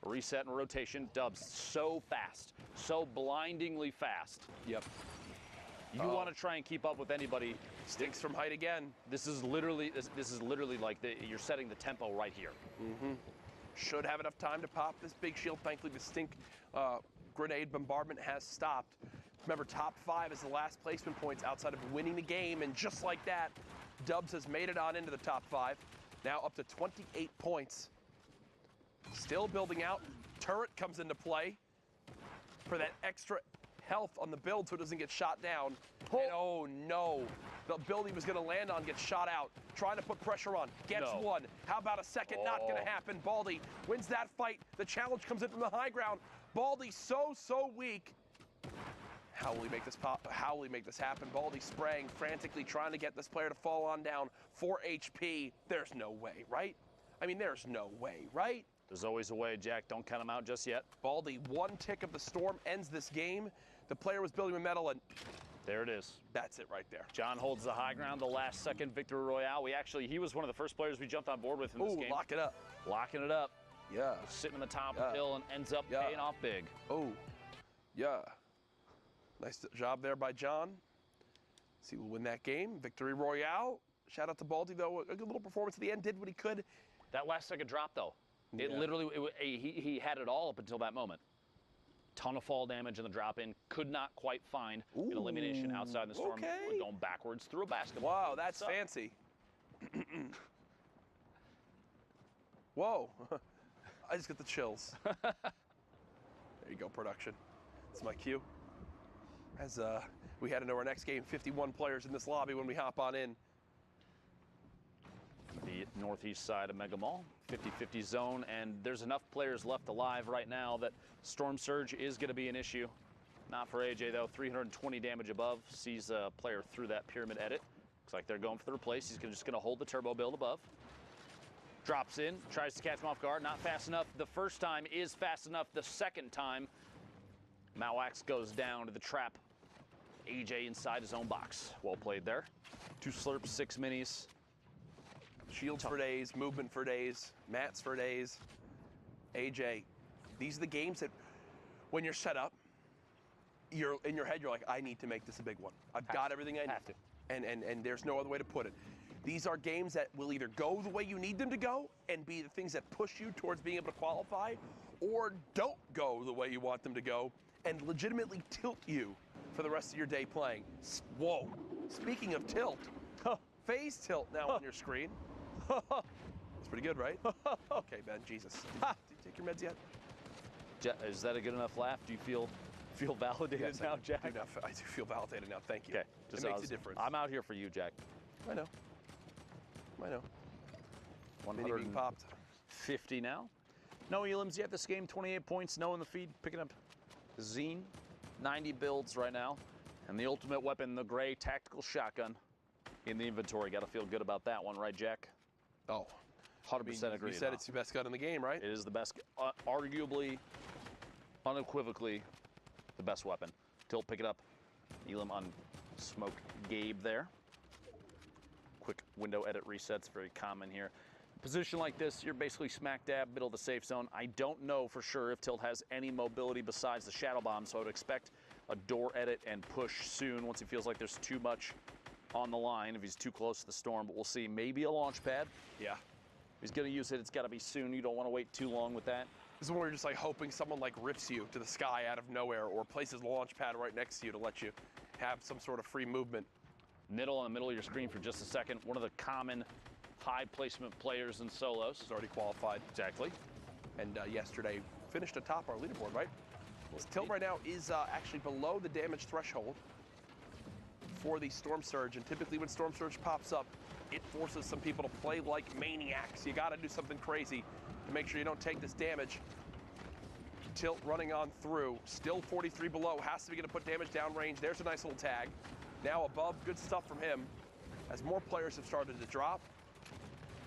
A reset and rotation. Dubs, so fast. So blindingly fast. Yep. You want to try and keep up with anybody. Stinks from height again. This is literally like you're setting the tempo right here. Should have enough time to pop this big shield. Thankfully, the stink grenade bombardment has stopped. Remember, top 5 is the last placement points outside of winning the game, and just like that, Dubs has made it on into the top 5. Now up to 28 points. Still building out. Turret comes into play for that extra health on the build so it doesn't get shot down. And oh no, the build he was going to land on gets shot out. Trying to put pressure on. Gets No. one. How about a second? Not going to happen. Baldy wins that fight. The challenge comes in from the high ground. Baldy so weak. How will he make this pop? How will he make this happen? Baldy spraying frantically, trying to get this player to fall on down. 4 HP. There's no way, right? I mean, there's no way, right? There's always a way, Jack. Don't count him out just yet. Baldy, one tick of the storm ends this game. The player was building with metal, and there it is. that's it right there. John holds the high ground, the last second victory royale. He was one of the first players we jumped on board with in this game. Lock it up. Locking it up. Yeah. Sitting on the top of the hill and ends up paying off big. Oh, yeah. Nice job there by John. See who will win that game. Victory royale. Shout out to Baldy, though. A good little performance at the end. Did what he could. That last second drop, though. It literally, he had it all up until that moment. Ton of fall damage in the drop in. Could not quite find an elimination outside the storm. Okay. Going backwards through a basketball. Wow, that's fancy. Whoa. I just got the chills. There you go, production. That's my cue. As we head into our next game, 51 players in this lobby when we hop on in. The northeast side of Mega Mall, 50-50 zone, and there's enough players left alive right now that Storm Surge is going to be an issue. Not for AJ, though. 320 damage above. Sees a player through that pyramid edit. Looks like they're going for the replace. He's just going to hold the turbo build above. Drops in, tries to catch him off guard. Not fast enough. The first time is fast enough. The second time, Mawax goes down to the trap. AJ inside his own box. Well played there. 2 slurps, 6 minis. Shields for days, movement for days, mats for days. AJ, these are the games that when you're set up, you're in your head, you're like, I need to make this a big one. I've got everything I need. Have to. And there's no other way to put it. These are games that will either go the way you need them to go and be the things that push you towards being able to qualify, or don't go the way you want them to go and legitimately tilt you for the rest of your day playing. Whoa. Speaking of tilt, phase tilt now on your screen. It's pretty good, right? Okay, Ben, Jesus. Did you take your meds yet? Is that a good enough laugh? Do you feel validated Yes, now, Jack? I do feel validated now. Thank you. Okay. It makes a difference. I'm out here for you, Jack. I know. 150 being popped. now. No elims yet this game. 28 points. No in the feed. Picking up Zine. 90 builds right now. And the ultimate weapon, the gray tactical shotgun in the inventory. Got to feel good about that one, right, Jack? Oh, 100% agree. You said it's your best gun in the game, right? It is the best, arguably, unequivocally, the best weapon. Tilt, pick it up. Elam on Smoke Gabe there. Quick window edit resets, very common here. Position like this, you're basically smack dab, middle of the safe zone. I don't know for sure if Tilt has any mobility besides the shadow bomb, so I would expect a door edit and push soon once he feels like there's too much on the line, if he's too close to the storm, but we'll see. Maybe a launch pad. Yeah. If he's gonna use it, it's gotta be soon. You don't wanna wait too long with that. This is when you're just like hoping someone like rips you to the sky out of nowhere or places a launch pad right next to you to let you have some sort of free movement. Middle on the middle of your screen for just a second. One of the common high placement players in solos. He's already qualified. Exactly. And yesterday finished atop our leaderboard, right? His tilt right now is actually below the damage threshold for the Storm Surge, and typically when Storm Surge pops up, it forces some people to play like maniacs. You gotta do something crazy to make sure you don't take this damage. Tilt running on through, still 43 below, has to be gonna put damage downrange. There's a nice little tag. Now above, good stuff from him. As more players have started to drop,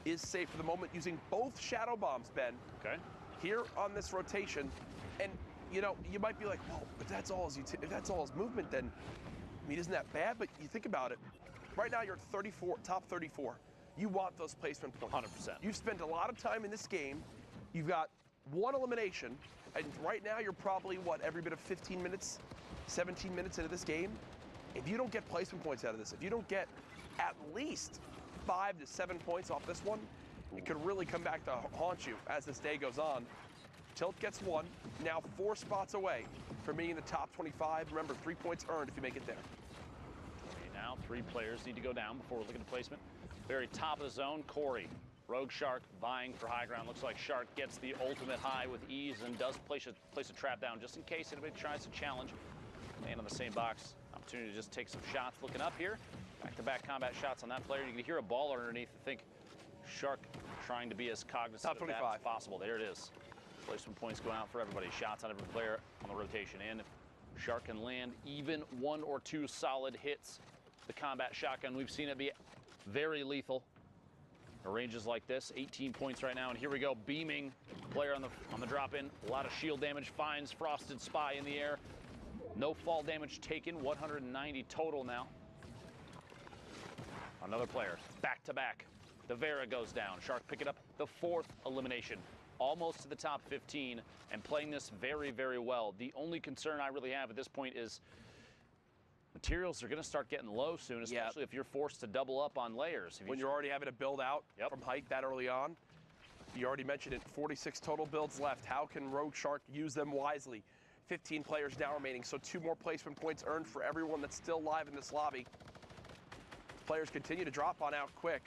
is safe for the moment using both shadow bombs, Ben. Okay. Here on this rotation, and you know, you might be like, well, but that's all his if that's all his movement, then I mean, isn't that bad? But you think about it. Right now, you're at 34, top 34. You want those placement points. 100%. You've spent a lot of time in this game. You've got one elimination, and right now you're probably, what, every bit of 15 minutes, 17 minutes into this game? If you don't get placement points out of this, if you don't get at least 5 to 7 points off this one, it could really come back to haunt you as this day goes on. Tilt gets 1, now 4 spots away from being in the top 25. Remember, 3 points earned if you make it there. Okay, now 3 players need to go down before we're looking at placement. Very top of the zone, Corey. Rogue Shark vying for high ground. Looks like Shark gets the ultimate high with ease and does place a trap down just in case anybody tries to challenge. Man on the same box. Opportunity to just take some shots. Looking up here. Back-to-back combat shots on that player. You can hear a ball underneath. I think Shark trying to be as cognizant Top of that 25. as possible. There it is. Placement points going out for everybody. Shots on every player on the rotation. And if Shark can land even 1 or 2 solid hits, the combat shotgun, we've seen it be very lethal. Ranges like this, 18 points right now, and here we go, beaming player on the drop-in. A lot of shield damage, finds Frosted Spy in the air. No fall damage taken, 190 total now. Another player, back-to-back. The Vera goes down. Shark picking up the 4th elimination, almost to the top 15, and playing this very, very well. The only concern I really have at this point is materials are going to start getting low soon, especially if you're forced to double up on layers. When you're already having to build out from height that early on. You already mentioned it, 46 total builds left. How can Rogue Shark use them wisely? 15 players now remaining, so 2 more placement points earned for everyone that's still live in this lobby. Players continue to drop on out quick.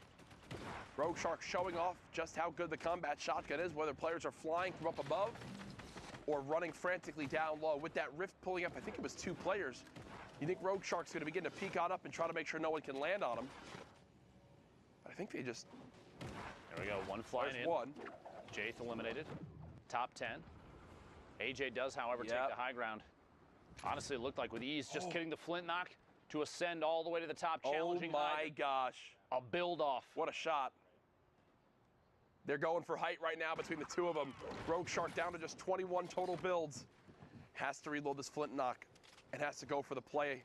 Rogue Shark showing off just how good the combat shotgun is, whether players are flying from up above or running frantically down low. With that rift pulling up, I think it was 2 players. You think Rogue Shark's going to begin to peek on up and try to make sure no one can land on him. But I think they just... There we go, 1 flying in. 1. Jaith eliminated. Top 10. AJ does, however, take the high ground. Honestly, it looked like with ease, just getting the flint knock to ascend all the way to the top, challenging. Oh my gosh. A build off. What a shot. They're going for height right now between the 2 of them. Rogue Shark down to just 21 total builds. Has to reload this flint knock and has to go for the play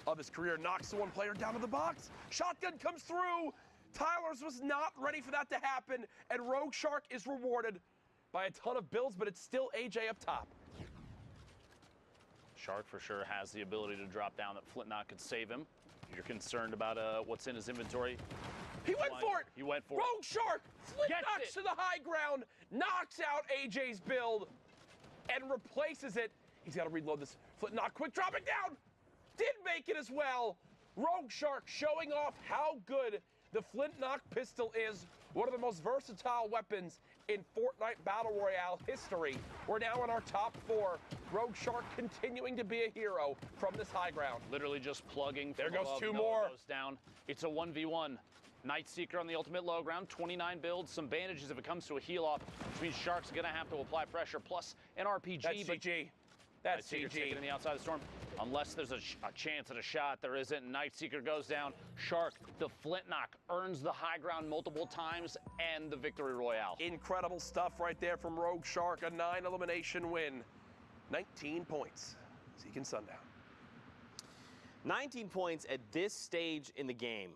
of his career. Knocks the 1 player down to the box. Shotgun comes through. Tyler's was not ready for that to happen, and Rogue Shark is rewarded by a ton of builds, but it's still AJ up top. Shark for sure has the ability to drop down. That flint knock could save him. You're concerned about what's in his inventory. He went for it. He went for Rogue Shark flint Gets knocks to the high ground, knocks out AJ's build, and replaces it. He's got to reload this flint knock quick. Drop it down. Did make it as well. Rogue Shark showing off how good the flint knock pistol is. One of the most versatile weapons in Fortnite Battle Royale history. We're now in our top 4. Rogue Shark continuing to be a hero from this high ground. Literally just plugging. There goes above. 2 Noah more. Goes down. It's a 1v1. Nightseeker on the ultimate low ground, 29 builds, some bandages if it comes to a heal off, which means Shark's gonna have to apply pressure, plus an RPG. That's CG. That's Nightseeker taking in the outside of the storm. Unless there's a chance at a shot, there isn't. Nightseeker goes down. Shark, the flint knock, earns the high ground multiple times and the victory royale. Incredible stuff right there from Rogue Shark, a 9 elimination win. 19 points. Zeke and Sundown. 19 points at this stage in the game.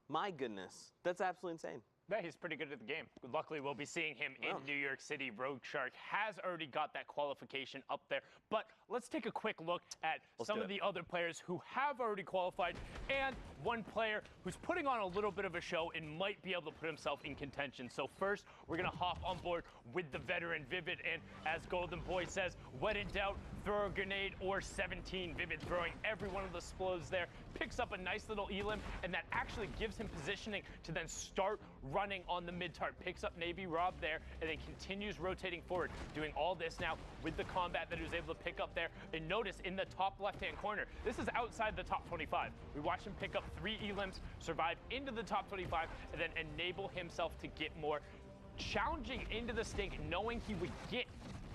My goodness, that's absolutely insane. Yeah, he's pretty good at the game. Luckily, we'll be seeing him in New York City. Rogue Shark has already got that qualification up there. But let's take a quick look at some of the other players who have already qualified and one player who's putting on a little bit of a show and might be able to put himself in contention. So first, we're going to hop on board with the veteran Vivid. And as Golden Boy says, when in doubt, throw a grenade or 17. Vivid throwing every one of the explodes there. Picks up a nice little elim, and that actually gives him positioning to then start running on the mid-tart. Picks up Navy Rob there, and then continues rotating forward, doing all this now with the combat that he was able to pick up there. And notice in the top left-hand corner, this is outside the top 25. We watched him pick up 3 elims, survive into the top 25, and then enable himself to get more. Challenging into the stink, knowing he would get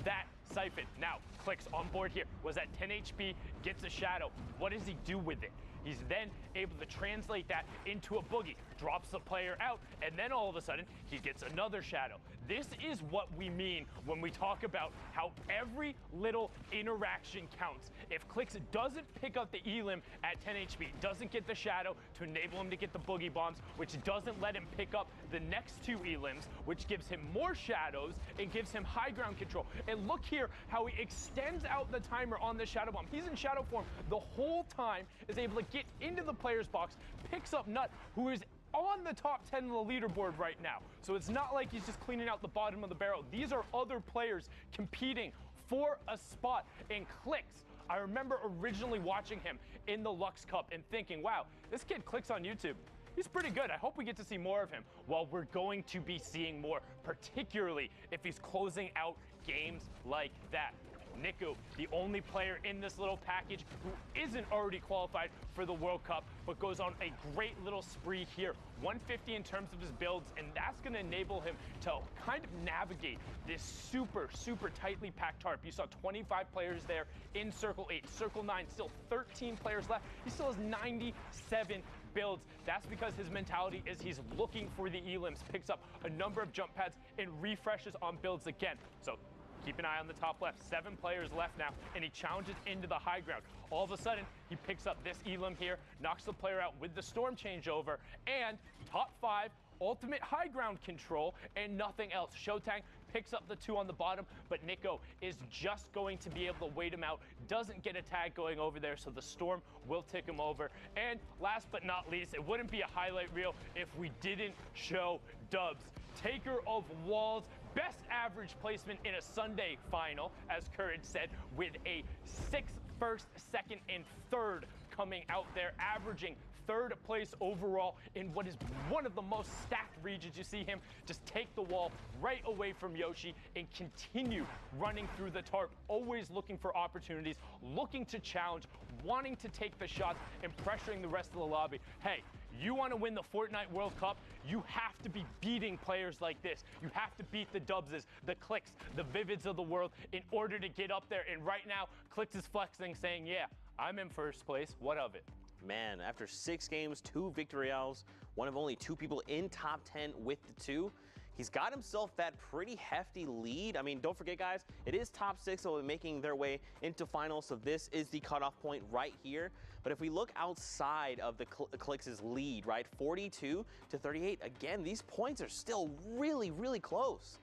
that siphon. Now, Clicks on board here, was at 10 HP, gets a shadow. What does he do with it? He's then able to translate that into a boogie, drops the player out, and then all of a sudden, he gets another shadow. This is what we mean when we talk about how every little interaction counts. If Clicks doesn't pick up the elim at 10 HP, doesn't get the shadow to enable him to get the boogie bombs, which doesn't let him pick up the next 2 elims, which gives him more shadows and gives him high ground control. And look here how he extends out the timer on the shadow bomb. He's in shadow form the whole time, is able to get into the player's box, picks up Nut, who is on the top 10 of the leaderboard right now. So it's not like he's just cleaning out the bottom of the barrel. These are other players competing for a spot in Clicks. I remember originally watching him in the Lux Cup and thinking, wow, this kid Clicks on YouTube. He's pretty good. I hope we get to see more of him. Well, we're going to be seeing more, particularly if he's closing out games like that. Nico, the only player in this little package who isn't already qualified for the World Cup, but goes on a great little spree here. 150 in terms of his builds, and that's going to enable him to kind of navigate this super, super tightly packed tarp. You saw 25 players there in Circle 8. Circle 9, still 13 players left. He still has 97 builds. That's because his mentality is he's looking for the elims, picks up a number of jump pads, and refreshes on builds again. So keep an eye on the top left. 7 players left now, and he challenges into the high ground. All of a sudden, he picks up this elim here, knocks the player out with the storm changeover, and top 5 ultimate high ground control and nothing else. Showtang picks up the 2 on the bottom, but Nico is just going to be able to wait him out, doesn't get a tag going over there, so the storm will tick him over. And last but not least, it wouldn't be a highlight reel if we didn't show Dubs. Taker of walls, best average placement in a Sunday final, as Courage said, with a 6th, 1st, 2nd, and 3rd coming out there, averaging 3rd place overall in what is one of the most stacked regions. You see him just take the wall right away from Yoshi and continue running through the tarp, always looking for opportunities, looking to challenge, wanting to take the shots, and pressuring the rest of the lobby. Hey, you want to win the Fortnite World Cup, you have to be beating players like this. You have to beat the Dubses, the Clicks, the Vivids of the world in order to get up there. And right now, Clicks is flexing, saying, yeah, I'm in 1st place. What of it? Man, after 6 games, 2 victorials, one of only 2 people in top 10 with the 2, he's got himself that pretty hefty lead. I mean, don't forget, guys, it is top 6, so making their way into finals, so this is the cutoff point right here. But if we look outside of the Clicks' lead, right, 42 to 38, again, these points are still really, really close.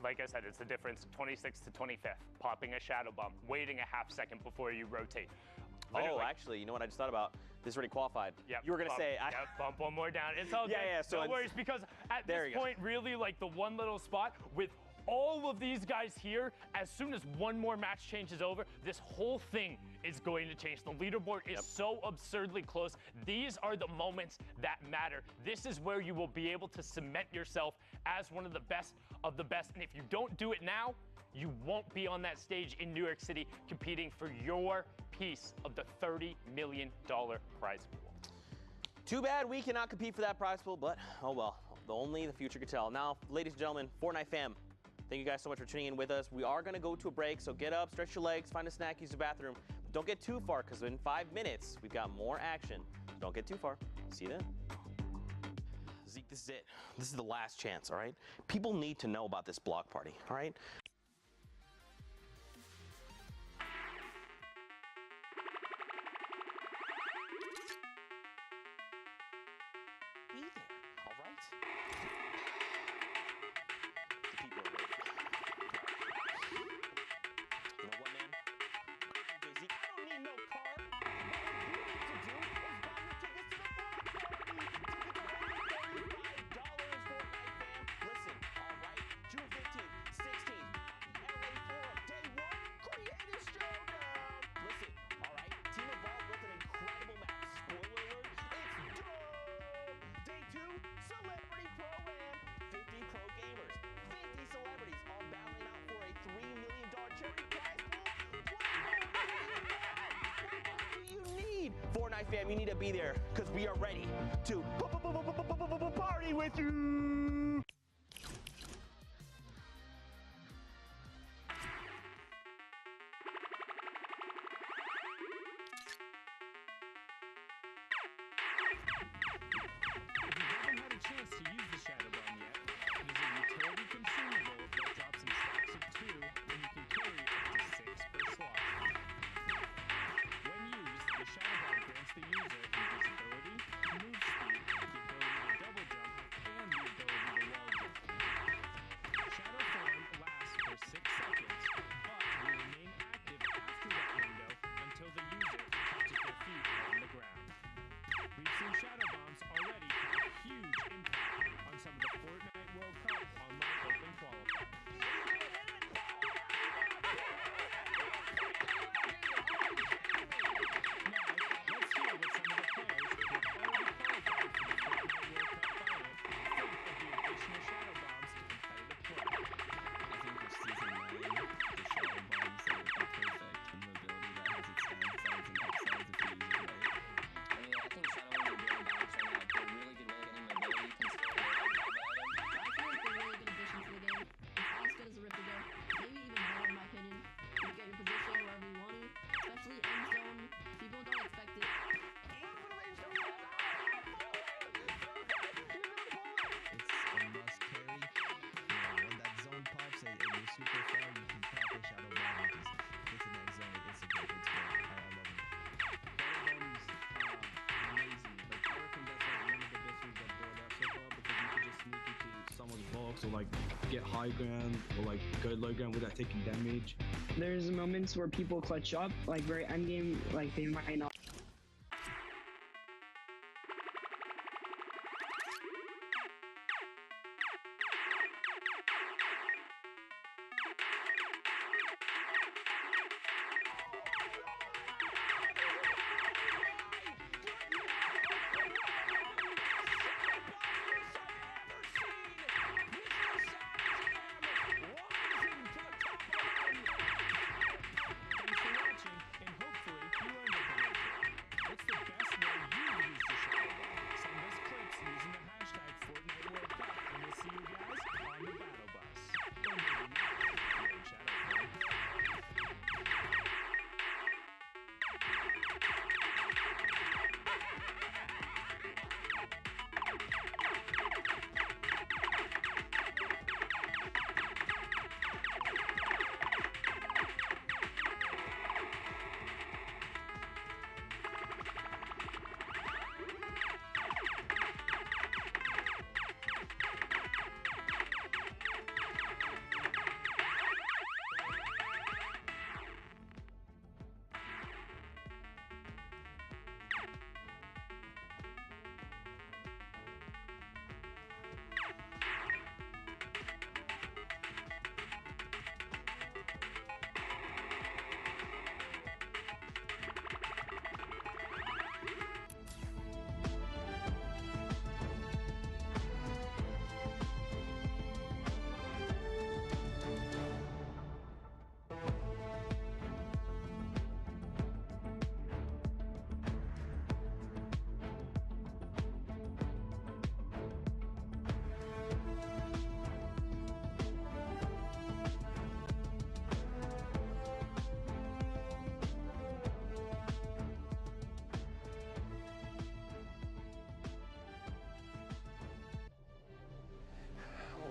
Like I said, it's the difference, 26th to 25th, popping a shadow bomb, waiting a half second before you rotate. Literally. Oh, actually, you know what I just thought about? This already qualified. Yep, you were going to say... bump one more down. It's all good. Yeah, so no worries, because at this point, really, like the one little spot with all of these guys here, as soon as one more match changes over, this whole thing is going to change. The leaderboard is so absurdly close. These are the moments that matter. This is where you will be able to cement yourself as one of the best of the best. And if you don't do it now, you won't be on that stage in New York City competing for your piece of the $30 million prize pool. Too bad we cannot compete for that prize pool, but oh well, only the future can tell. Now, ladies and gentlemen, Fortnite fam, thank you guys so much for tuning in with us. We are going to go to a break, so get up, stretch your legs, find a snack, use the bathroom. But don't get too far, because in 5 minutes, we've got more action. Don't get too far. See you then. Zeke, this is it. This is the last chance, all right? People need to know about this block party, all right? Be there, all right? The people are waiting. You know what, man? Zeke, I don't need no car. What you need to do is buy your tickets to the block party. Tickets are only $35 Fortnite fam. Listen, all right? June 15th, 16th, LA Forum, day 1, Creative Showdown. Listen, all right? Team involved with an incredible map. Spoiler alert, it's dope. Day 2, Celebrity Pro-Am. 50 pro gamers, 50 celebrities, all battling out for a $3 million charity prize pool. What do you need? Fortnite fam, you need to be there, because we are ready to party with you. If you haven't had a chance to use the Shadow Bomb yet, it is a utility consumable that drops in stacks of 2, and you can carry up to 6 per slot. When used, the Shadow Bomb grants the user invisibility, move speed, the ability to double jump, and the ability to So like get high ground or like go low ground without taking damage. There's moments where people clutch up, like very end game, like they might not.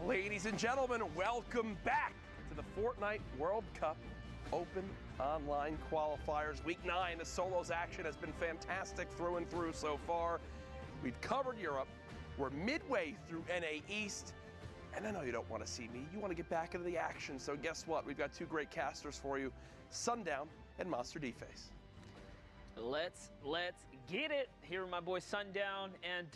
Ladies and gentlemen, welcome back to the Fortnite World Cup Open Online Qualifiers. Week 9, the solos action has been fantastic through and through so far. We've covered Europe. We're midway through NA East. And I know you don't want to see me. You want to get back into the action. So guess what? We've got two great casters for you, Sundown and Monster D-Face. Let's get it. Here with my boy Sundown, and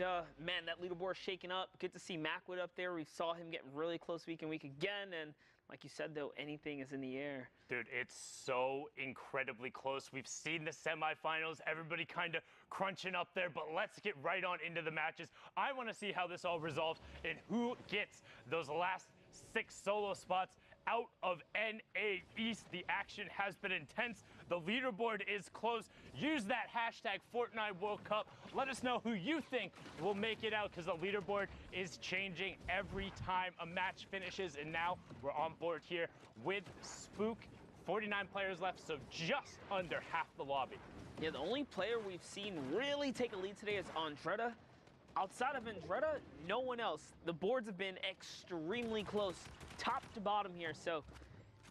man, that leaderboard shaking up. Good to see Macwood up there. We saw him getting really close week again, and like you said, though, anything is in the air. Dude, it's so incredibly close. We've seen the semifinals, everybody kind of crunching up there, but let's get right on into the matches. I want to see how this all resolves and who gets those last 6 solo spots out of NA East. The action has been intense. The leaderboard is close. Use that hashtag Fortnite World Cup. Let us know who you think will make it out, because the leaderboard is changing every time a match finishes. And now we're on board here with Spook. 49 players left, so just under half the lobby. Yeah, the only player we've seen really take a lead today is Andretta. Outside of Andretta, no one else. The boards have been extremely close, top to bottom here. So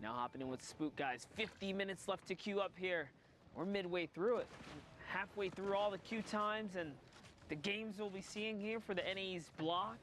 now hopping in with Spook, guys. 50 minutes left to queue up here. We're midway through it. Halfway through all the queue times and the games we'll be seeing here for the NA's block.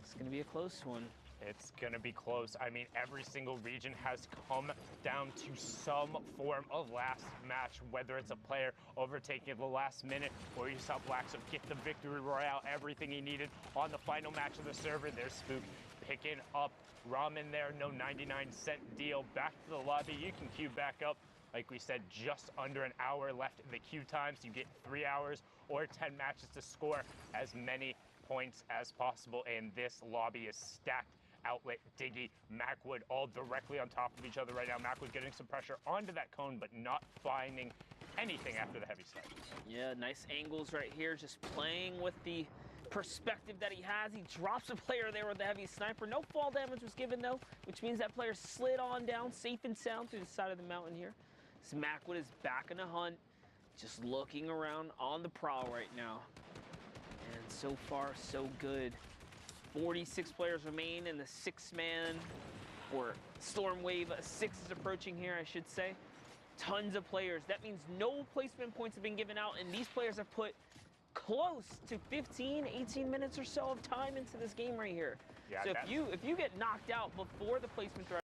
It's going to be a close one. It's going to be close. I mean, every single region has come down to some form of last match, whether it's a player overtaking at the last minute or you saw Blacksup get the victory royale, everything he needed on the final match of the server. There's Spook picking up ramen there, no 99-cent deal. Back to the lobby. You can queue back up. Like we said, just under an hour left in the queue time, so you get 3 hours or 10 matches to score as many points as possible. And this lobby is stacked. Outlet, Diggy, Macwood, all directly on top of each other right now. Macwood getting some pressure onto that cone, but not finding anything after the heavy start. Yeah, nice angles right here, just playing with the perspective that he has. He drops a player there with the heavy sniper. No fall damage was given, though, which means that player slid on down safe and sound through the side of the mountain here. This Macwood is back in the hunt, just looking around on the prowl right now. And so far, so good. 46 players remain in the 6-man, or Storm Wave 6 is approaching here, I should say. Tons of players. That means no placement points have been given out, and these players have put close to 15, 18 minutes or so of time into this game right here. Yeah, So that- if you get knocked out before the placement threshold,